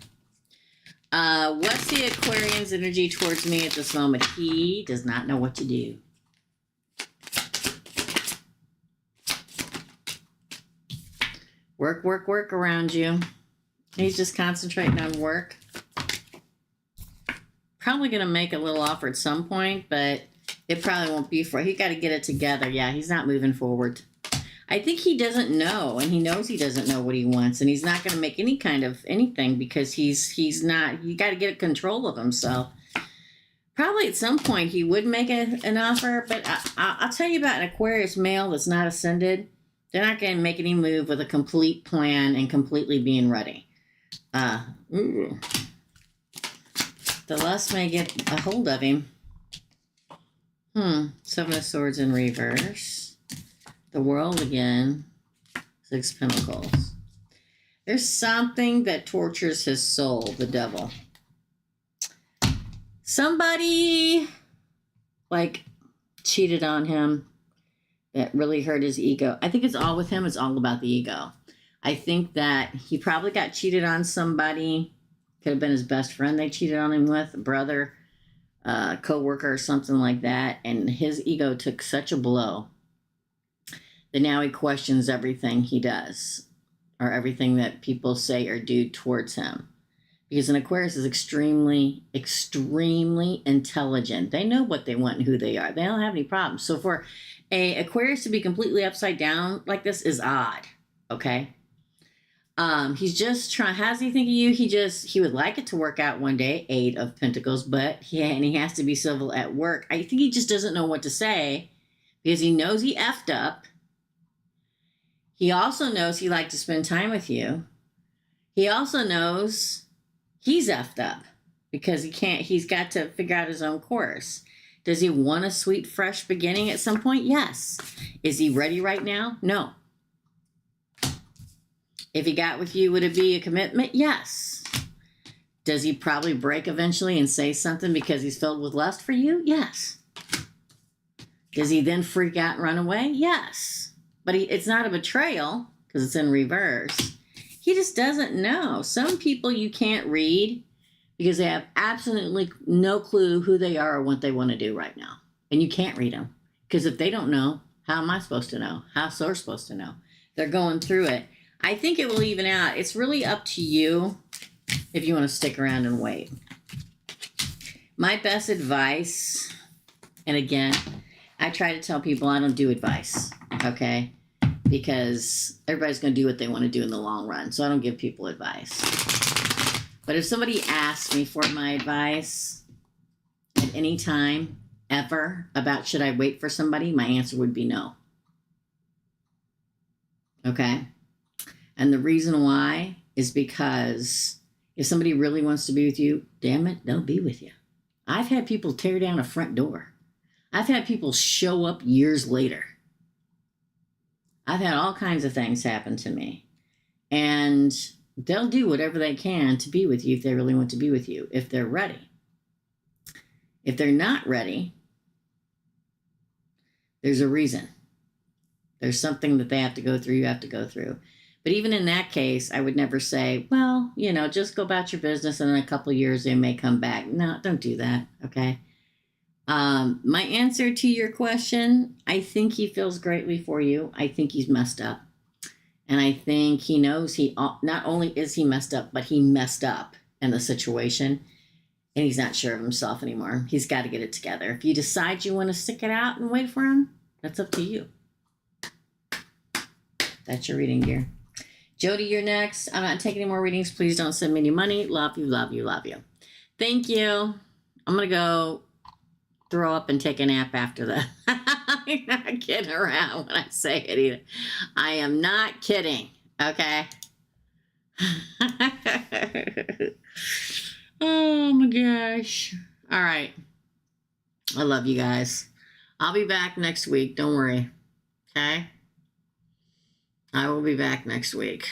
What's the Aquarian's energy towards me at this moment? He does not know what to do. Work, work, work around you. He's just concentrating on work. Probably going to make a little offer at some point, but it probably won't be for, he got to get it together. Yeah, he's not moving forward. I think he doesn't know, and he knows he doesn't know what he wants, and he's not going to make any kind of anything because he's not, you got to get control of himself. Probably at some point he would make an offer, but I'll tell you about an Aquarius male that's not ascended. They're not going to make any move with a complete plan and completely being ready. The lust may get a hold of him. Seven of Swords in reverse. The World again. Six of Pentacles. There's something that tortures his soul, the devil. Somebody, like, cheated on him. That really hurt his ego. I think it's all with him. It's all about the ego. I think that he probably got cheated on somebody. Could have been his best friend they cheated on him with, a brother, co-worker or something like that. And his ego took such a blow that now he questions everything he does or everything that people say or do towards him. Because an Aquarius is extremely, extremely intelligent. They know what they want and who they are. They don't have any problems. So for a Aquarius to be completely upside down like this is odd, okay? He's just trying, how does he think of you? He would like it to work out one day, Eight of Pentacles, but he has to be civil at work. I think he just doesn't know what to say because he knows he effed up. He also knows he liked to spend time with you. He also knows he's effed up because he's got to figure out his own course. Does he want a sweet, fresh beginning at some point? Yes. Is he ready right now? No. If he got with you, would it be a commitment? Yes. Does he probably break eventually and say something because he's filled with lust for you? Yes. Does he then freak out and run away? Yes. But it's not a betrayal because it's in reverse. He just doesn't know. Some people you can't read because they have absolutely no clue who they are or what they want to do right now. And you can't read them. Because if they don't know, how am I supposed to know? How's source supposed to know? They're going through it. I think it will even out. It's really up to you if you want to stick around and wait. My best advice, and again, I try to tell people I don't do advice, okay? Because everybody's going to do what they want to do in the long run. So I don't give people advice. But if somebody asks me for my advice at any time, ever, about should I wait for somebody, my answer would be no. Okay? And the reason why is because if somebody really wants to be with you, damn it, they'll be with you. I've had people tear down a front door. I've had people show up years later. I've had all kinds of things happen to me. And they'll do whatever they can to be with you if they really want to be with you, if they're ready. If they're not ready, there's a reason. There's something that they have to go through, you have to go through. But even in that case, I would never say, well, just go about your business and in a couple of years they may come back. No, don't do that. Okay. My answer to your question, I think he feels greatly for you. I think he's messed up. And I think he knows not only is he messed up, but he messed up in the situation. And he's not sure of himself anymore. He's got to get it together. If you decide you want to stick it out and wait for him, that's up to you. That's your reading, dear. Jody, you're next. I'm not taking any more readings. Please don't send me any money. Love you, love you, love you. Thank you. I'm going to go throw up and take a nap after that. I'm not kidding around when I say it either. I am not kidding. Okay. Oh my gosh. All right. I love you guys. I'll be back next week. Don't worry. Okay. I will be back next week.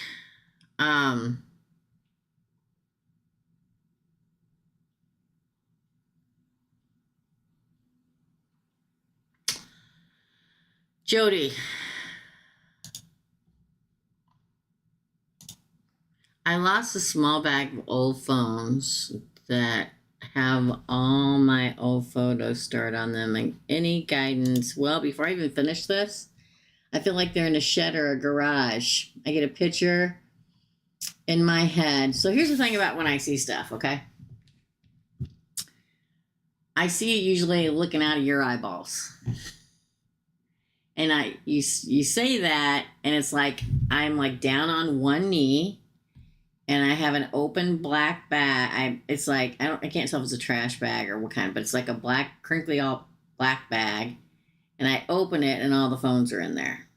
Jody, I lost a small bag of old phones that have all my old photos stored on them. And any guidance? Well, before I even finish this, I feel like they're in a shed or a garage. I get a picture in my head. So here's the thing about when I see stuff, okay? I see it usually looking out of your eyeballs. And you say that, and it's like I'm like down on one knee, and I have an open black bag. It's like I can't tell if it's a trash bag or what kind, but it's like a black, crinkly, all black bag. And I open it, and all the phones are in there.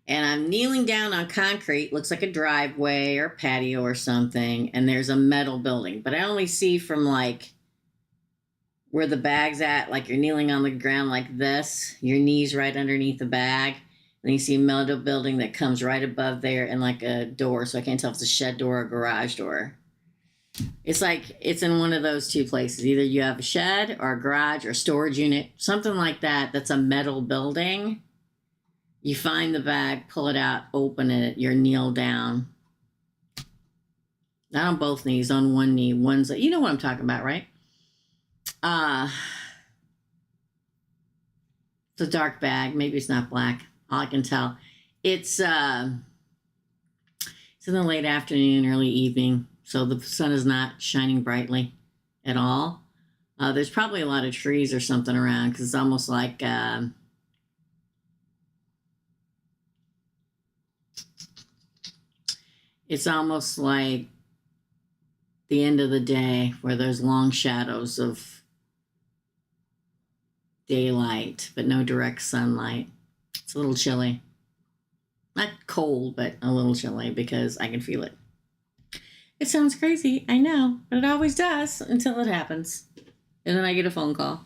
And I'm kneeling down on concrete, looks like a driveway or patio or something, and there's a metal building. But I only see from like where the bag's at, like you're kneeling on the ground like this, your knees right underneath the bag. And you see a metal building that comes right above there and like a door. So I can't tell if it's a shed door or a garage door. It's like it's in one of those two places. Either you have a shed or a garage or storage unit, something like that. That's a metal building. You find the bag, pull it out, open it, you're kneel down. Not on both knees, on one knee. You know what I'm talking about, right? It's a dark bag. Maybe it's not black. All I can tell. It's in the late afternoon, early evening. So the sun is not shining brightly at all. There's probably a lot of trees or something around because it's almost like the end of the day where there's long shadows of daylight, but no direct sunlight. It's a little chilly. Not cold, but a little chilly because I can feel it. It sounds crazy, I know, but it always does until it happens. And then I get a phone call.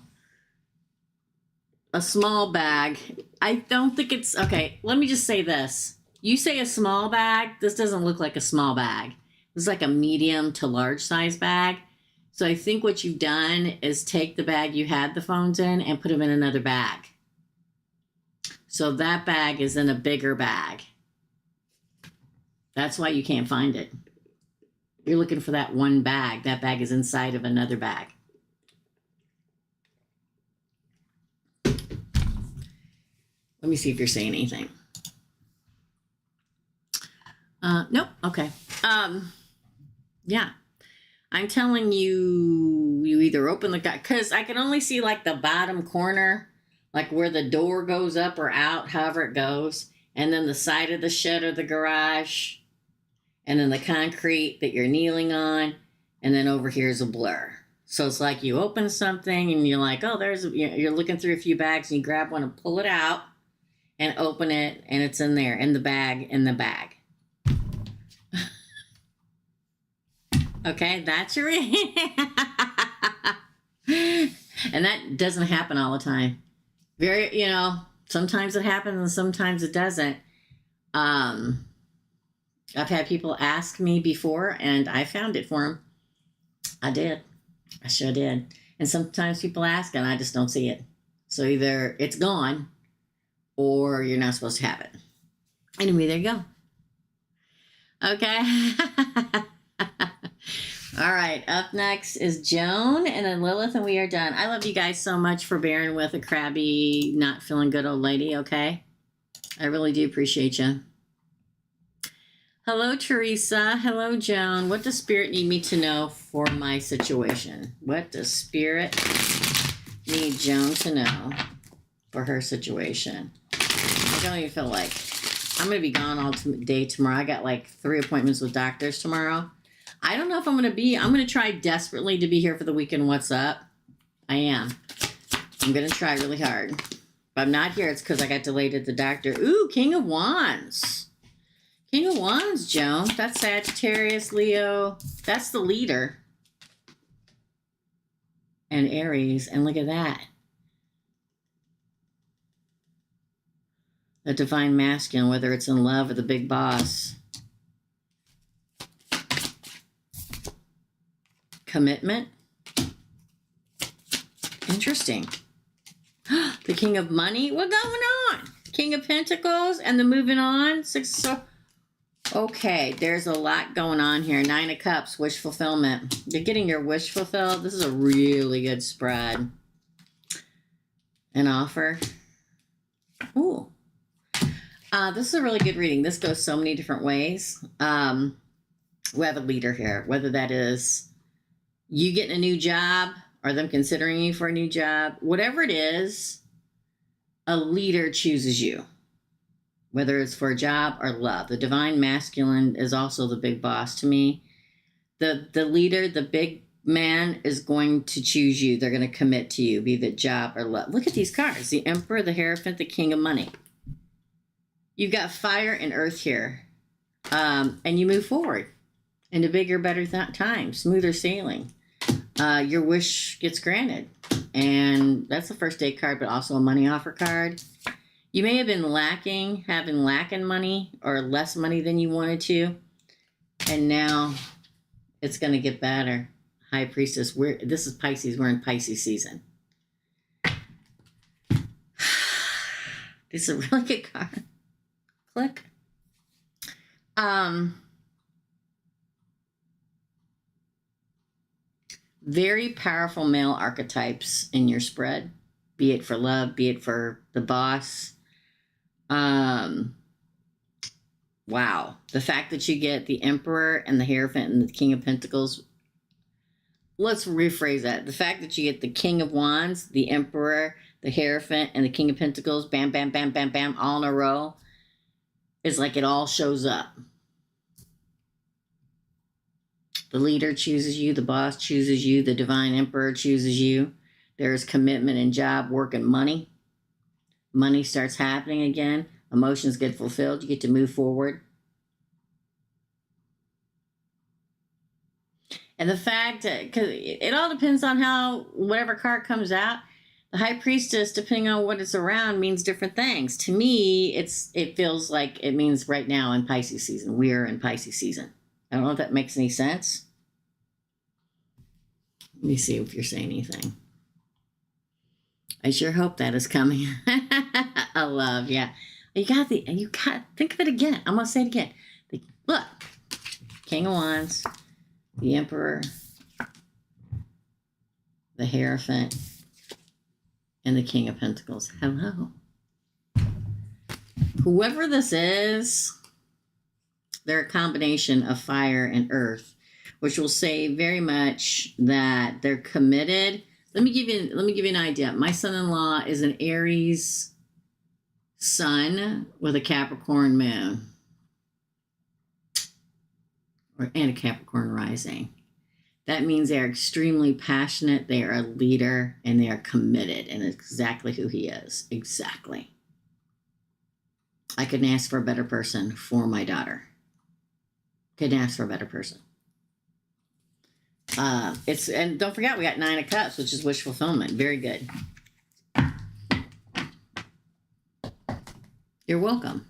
A small bag. I don't think it's... Okay, let me just say this. You say a small bag, this doesn't look like a small bag. This is like a medium to large size bag. So I think what you've done is take the bag you had the phones in and put them in another bag. So that bag is in a bigger bag. That's why you can't find it. You're looking for that one bag. That bag is inside of another bag. Let me see if you're saying anything. Nope. Okay. Yeah. I'm telling you, you either open the... Because I can only see like the bottom corner, like where the door goes up or out, however it goes. And then the side of the shed or the garage. And then the concrete that you're kneeling on. And then over here is a blur. So it's like you open something and you're like, oh, you're looking through a few bags and you grab one and pull it out and open it. And it's in there, in the bag. Okay, that's your... And that doesn't happen all the time. Sometimes it happens and sometimes it doesn't. I've had people ask me before and I found it for them. I did. I sure did. And sometimes people ask and I just don't see it. So either it's gone or you're not supposed to have it. Anyway, there you go. Okay. All right. Up next is Joan and then Lilith, and we are done. I love you guys so much for bearing with a crabby, not feeling good old lady. Okay. I really do appreciate you. Hello, Teresa. Hello, Joan. What does Spirit need me to know for my situation? What does Spirit need Joan to know for her situation? I don't even feel like I'm going to be gone all day tomorrow. I got like 3 appointments with doctors tomorrow. I don't know if I'm going to try desperately to be here for the weekend. What's up? I am. I'm going to try really hard. If I'm not here, it's because I got delayed at the doctor. Ooh, King of Wands. King of Wands, Joan. That's Sagittarius, Leo. That's the leader. And Aries. And look at that. The divine masculine, whether it's in love or the big boss. Commitment. Interesting. The King of Money. What's going on? King of Pentacles and the moving on. Okay, there's a lot going on here. 9 of Cups, wish fulfillment. You're getting your wish fulfilled. This is a really good spread. An offer. Ooh. This is a really good reading. This goes so many different ways. We have a leader here, whether that is you getting a new job or them considering you for a new job. Whatever it is, a leader chooses you. Whether it's for a job or love. The divine masculine is also the big boss to me. The leader, the big man is going to choose you. They're going to commit to you, be it job or love. Look at these cards. The Emperor, the Hierophant, the King of Money. You've got fire and earth here. And you move forward into bigger, better times, smoother sailing. Your wish gets granted. And that's the first date card, but also a money offer card. You may have been lacking money or less money than you wanted to. And now it's going to get better. High Priestess. This is Pisces. We're in Pisces season. This is a really good card. Click. Very powerful male archetypes in your spread. Be it for love, be it for the boss. Wow. The fact that you get the Emperor and the Hierophant and the King of Pentacles. Let's rephrase that. The fact that you get the King of Wands, the Emperor, the Hierophant, and the King of Pentacles, bam, bam, bam, bam, bam, all in a row, is like it all shows up. The leader chooses you, the boss chooses you, the divine Emperor chooses you. There's commitment in job, work, and money. Money starts happening again. Emotions get fulfilled. You get to move forward. And the fact that, because it all depends on how, whatever card comes out, the High Priestess, depending on what it's around, means different things. To me, it feels like it means right now in Pisces season. We're in Pisces season. I don't know if that makes any sense. Let me see if you're saying anything. I sure hope that is coming. I love, yeah. You got think of it again. I'm gonna say it again. Look, King of Wands, the Emperor, the Hierophant, and the King of Pentacles. Hello. Whoever this is, they're a combination of fire and earth, which will say very much that they're committed. Let me give you an idea. My son-in-law is an Aries sun with a Capricorn moon. And a Capricorn rising. That means they are extremely passionate, they are a leader, and they are committed, and it's exactly who he is. Exactly. I couldn't ask for a better person for my daughter. Couldn't ask for a better person. And don't forget, we got 9 of Cups, which is wish fulfillment. Very good. You're welcome.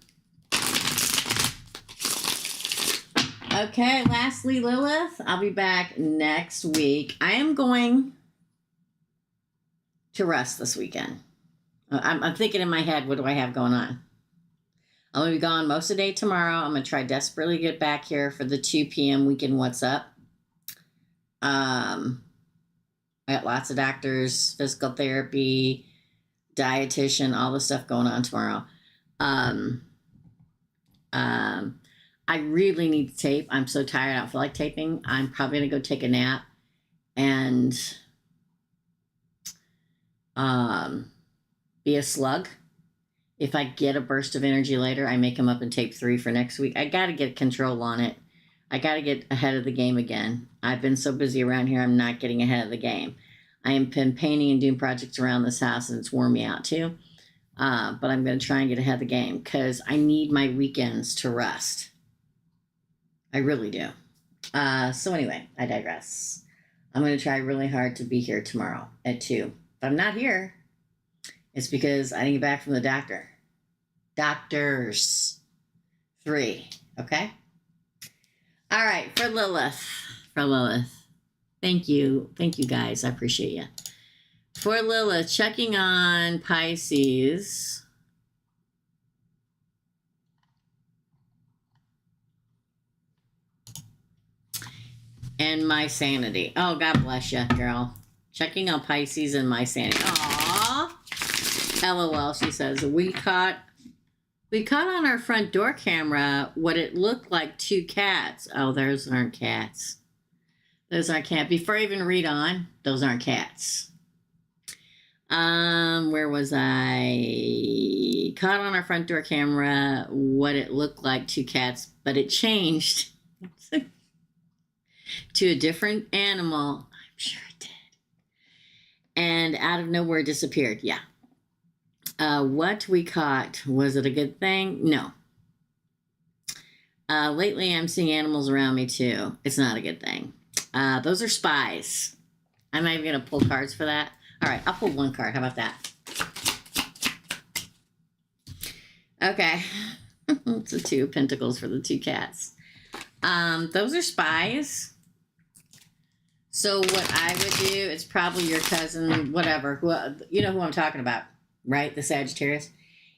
Okay, lastly, Lilith, I'll be back next week. I am going to rest this weekend. I'm thinking in my head, what do I have going on? I'm going to be gone most of the day tomorrow. I'm going to try desperately to get back here for the 2 p.m. weekend What's Up. I got lots of doctors, physical therapy, dietitian, all the stuff going on tomorrow. I really need to tape. I'm so tired. I don't feel like taping. I'm probably going to go take a nap and be a slug. If I get a burst of energy later, I make them up in tape 3 for next week. I got to get control on it. I got to get ahead of the game again. I've been so busy around here, I'm not getting ahead of the game. I am been painting and doing projects around this house, and it's worn me out too. But I'm going to try and get ahead of the game because I need my weekends to rest. I really do. So anyway, I digress. I'm going to try really hard to be here tomorrow at 2. If I'm not here, it's because I didn't get back from the doctor. Doctors. 3. Okay? All right, for Lilith. Thank you. Thank you, guys. I appreciate you. For Lilith, checking on Pisces. And my sanity. Oh, God bless you, girl. Checking on Pisces and my sanity. Aww. LOL, she says. We caught on our front door camera what it looked like 2 cats. Oh, those aren't cats. Those aren't cats. Before I even read on, those aren't cats. Where was I? Caught on our front door camera what it looked like 2 cats, but it changed to a different animal. I'm sure it did. And out of nowhere disappeared. Yeah. What we caught, was it a good thing? No. Lately I'm seeing animals around me too. It's not a good thing. Those are spies. I'm not even going to pull cards for that. All right, I'll pull 1 card. How about that? Okay. It's a 2 of Pentacles for the 2 cats. Those are spies. So what I would do, it's probably your cousin, whatever. You know who I'm talking about, right? The Sagittarius.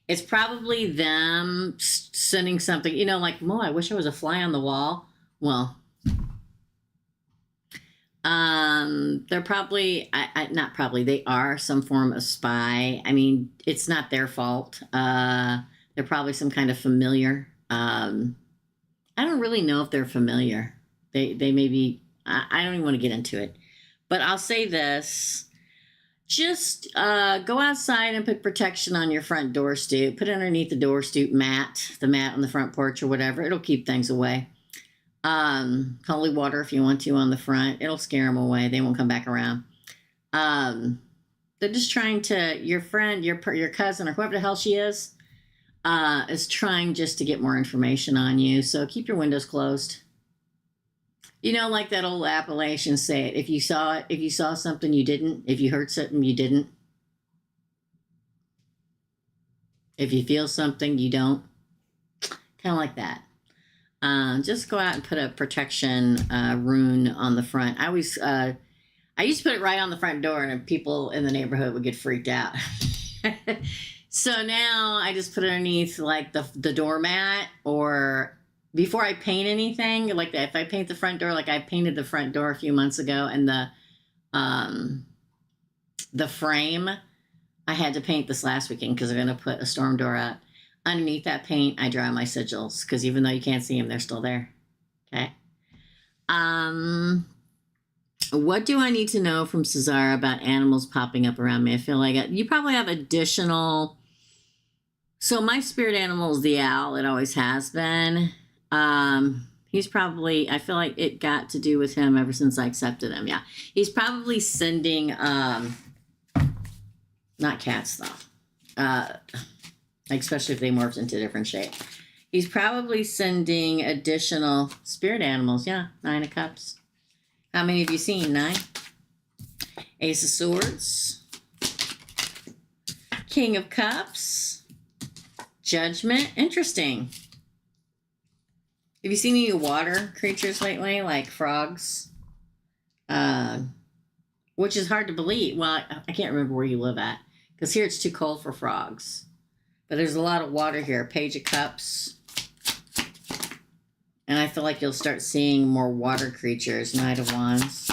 It's probably them sending something, like, Mo, I wish I was a fly on the wall. Well, they're probably, not probably, they are some form of spy. I mean, it's not their fault. They're probably some kind of familiar. I don't really know if they're familiar. They may be, I don't even want to get into it. But I'll say this. Just go outside and put protection on your front door stoop. Put it underneath the door stoop mat, the mat on the front porch or whatever. It'll keep things away. Holy water if you want to on the front. It'll scare them away. They won't come back around. They're just trying to, your friend, your cousin, or whoever the hell she is trying just to get more information on you. So keep your windows closed. Like that old Appalachian say it. If you saw something, you didn't. If you heard something, you didn't. If you feel something, you don't. Kind of like that. Just go out and put a protection rune on the front. I used to put it right on the front door, and people in the neighborhood would get freaked out. So now I just put it underneath like the doormat, or before I paint anything, like that. If I paint the front door, like I painted the front door a few months ago, and the frame, I had to paint this last weekend because I'm going to put a storm door up. Underneath that paint, I draw my sigils because even though you can't see them, they're still there. Okay. What do I need to know from Cesar about animals popping up around me? I feel like you probably have additional. So my spirit animal is the owl. It always has been. He's probably, I feel like it got to do with him ever since I accepted him. Yeah. He's probably sending, not cats though. Especially if they morphed into a different shape. He's probably sending additional spirit animals. Yeah. 9 of Cups. How many have you seen? 9? Ace of Swords. King of Cups. Judgment. Interesting. Have you seen any water creatures lately, like frogs? Which is hard to believe. Well, I can't remember where you live at, because here it's too cold for frogs. But there's a lot of water here. Page of Cups. And I feel like you'll start seeing more water creatures. Knight of Wands.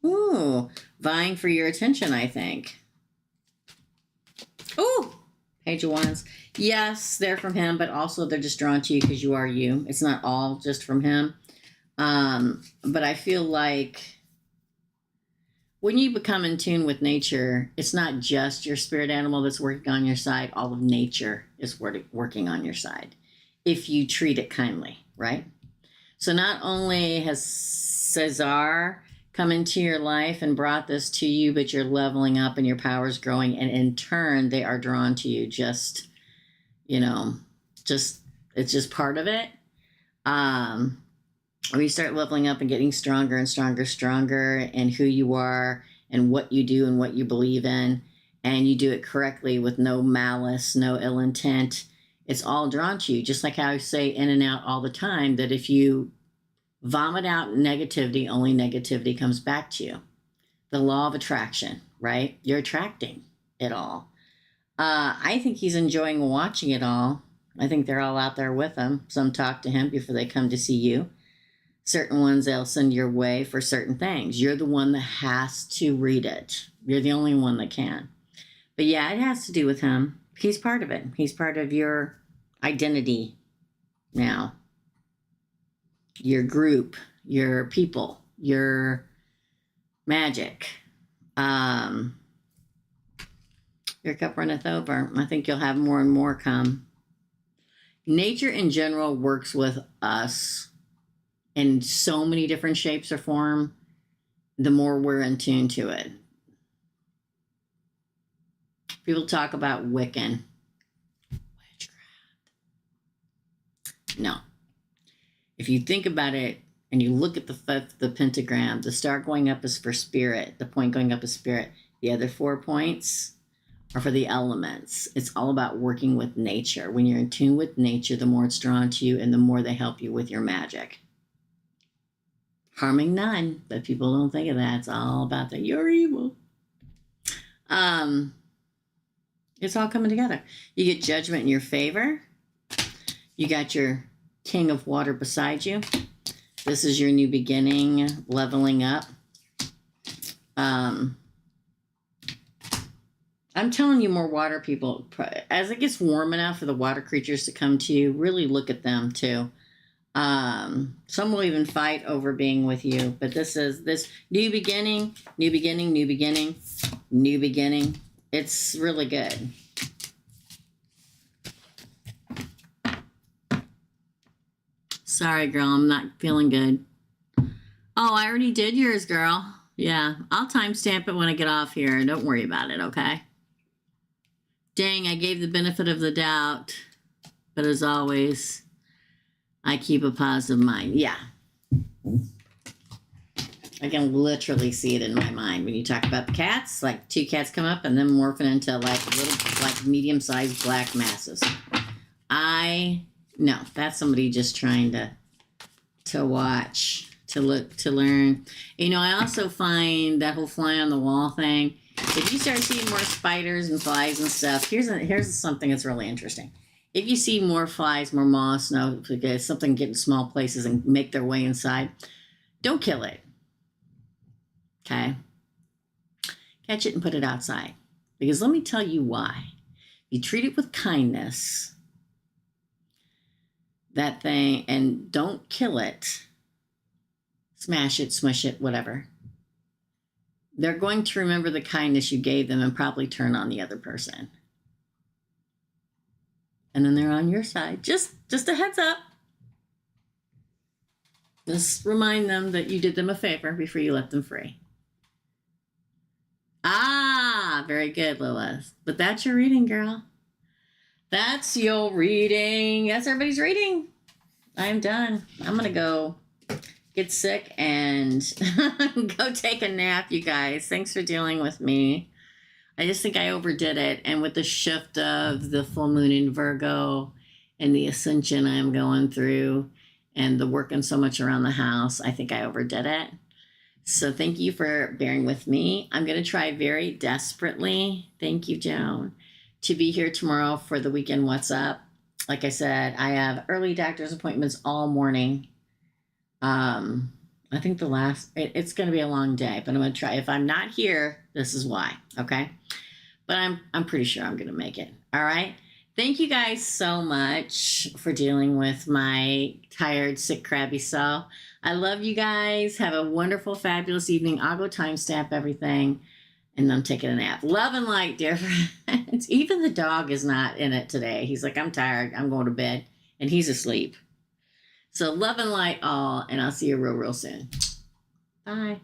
Ooh, vying for your attention, I think. Ooh, Page of Wands. Yes, they're from him, but also they're just drawn to you because you are you. It's not all just from him. But I feel like when you become in tune with nature, it's not just your spirit animal that's working on your side. All of nature is working on your side if you treat it kindly, right? So not only has Cesar come into your life and brought this to you, but you're leveling up and your power's growing. And in turn, they are drawn to you. Just, you know, it's just part of it. When you start leveling up and getting stronger and stronger in who you are and what you do and what you believe in, and you do it correctly with no malice, no ill intent, it's all drawn to you. Just like how I say in and out all the time, that if you vomit out negativity, only negativity comes back to you. The law of attraction, right? You're attracting it all. I think he's enjoying watching it all. I think they're all out there with him. Some talk to him before they come to see you. Certain ones they'll send your way for certain things. You're the one that has to read it. You're the only one that can. But yeah, it has to do with him. He's part of it. He's part of your identity now. Your group, your people, your magic. Your cup runneth over. I think you'll have more and more come. Nature in general works with us in so many different shapes or form, the more we're in tune to it. People talk about Wiccan. Witchcraft. No. If you think about it and you look at the pentagram, the star going up is for spirit. The point going up is spirit. The other 4 points are for the elements. It's all about working with nature. When you're in tune with nature, the more it's drawn to you and the more they help you with your magic. Harming none, but people don't think of that. It's all about that. You're evil. It's all coming together. You get judgment in your favor. You got your King of Water beside you. This is your new beginning, leveling up. I'm telling you, more water people. As it gets warm enough for the water creatures to come to you, really look at them too. Some will even fight over being with you, but this is this new beginning, new beginning, new beginning, new beginning. It's really good. Sorry, girl, I'm not feeling good. Oh, I already did yours, girl. Yeah, I'll timestamp it when I get off here. Don't worry about it, okay? Dang, I gave the benefit of the doubt, but as always, I keep a positive mind. Yeah. I can literally see it in my mind. When you talk about the cats, like 2 cats come up and then morphing into like little, like medium-sized black masses. No, that's somebody just trying to watch, to look, to learn. You know, I also find that whole fly on the wall thing. If you start seeing more spiders and flies and stuff, here's something that's really interesting. If you see more flies, more moths, something get in small places and make their way inside, don't kill it. Okay? Catch it and put it outside. Because let me tell you why. You treat it with kindness, that thing, and don't kill it. Smash it, smush it, whatever. They're going to remember the kindness you gave them and probably turn on the other person. And then they're on your side. Just a heads up. Just remind them that you did them a favor before you let them free. Ah, very good, Lilith. But that's your reading, girl. That's your reading. That's everybody's reading. I'm done. I'm going to go get sick and go take a nap, you guys. Thanks for dealing with me. I just think I overdid it. And with the shift of the full moon in Virgo and the ascension I'm going through and the working so much around the house, I think I overdid it. So thank you for bearing with me. I'm going to try very desperately. Thank you, Joan. to be here tomorrow for the weekend What's Up. Like I said, I have early doctor's appointments all morning. I think it's going to be a long day, but I'm going to try. If I'm not here, this is why, okay? But I'm pretty sure I'm going to make it, all right? Thank you guys so much for dealing with my tired, sick, crabby self. I love you guys. Have a wonderful, fabulous evening. I'll go timestamp everything, and I'm taking a nap. Love and light, dear friends. Even the dog is not in it today. He's like, I'm tired. I'm going to bed, and he's asleep. So love and light all, and I'll see you real, real soon. Bye.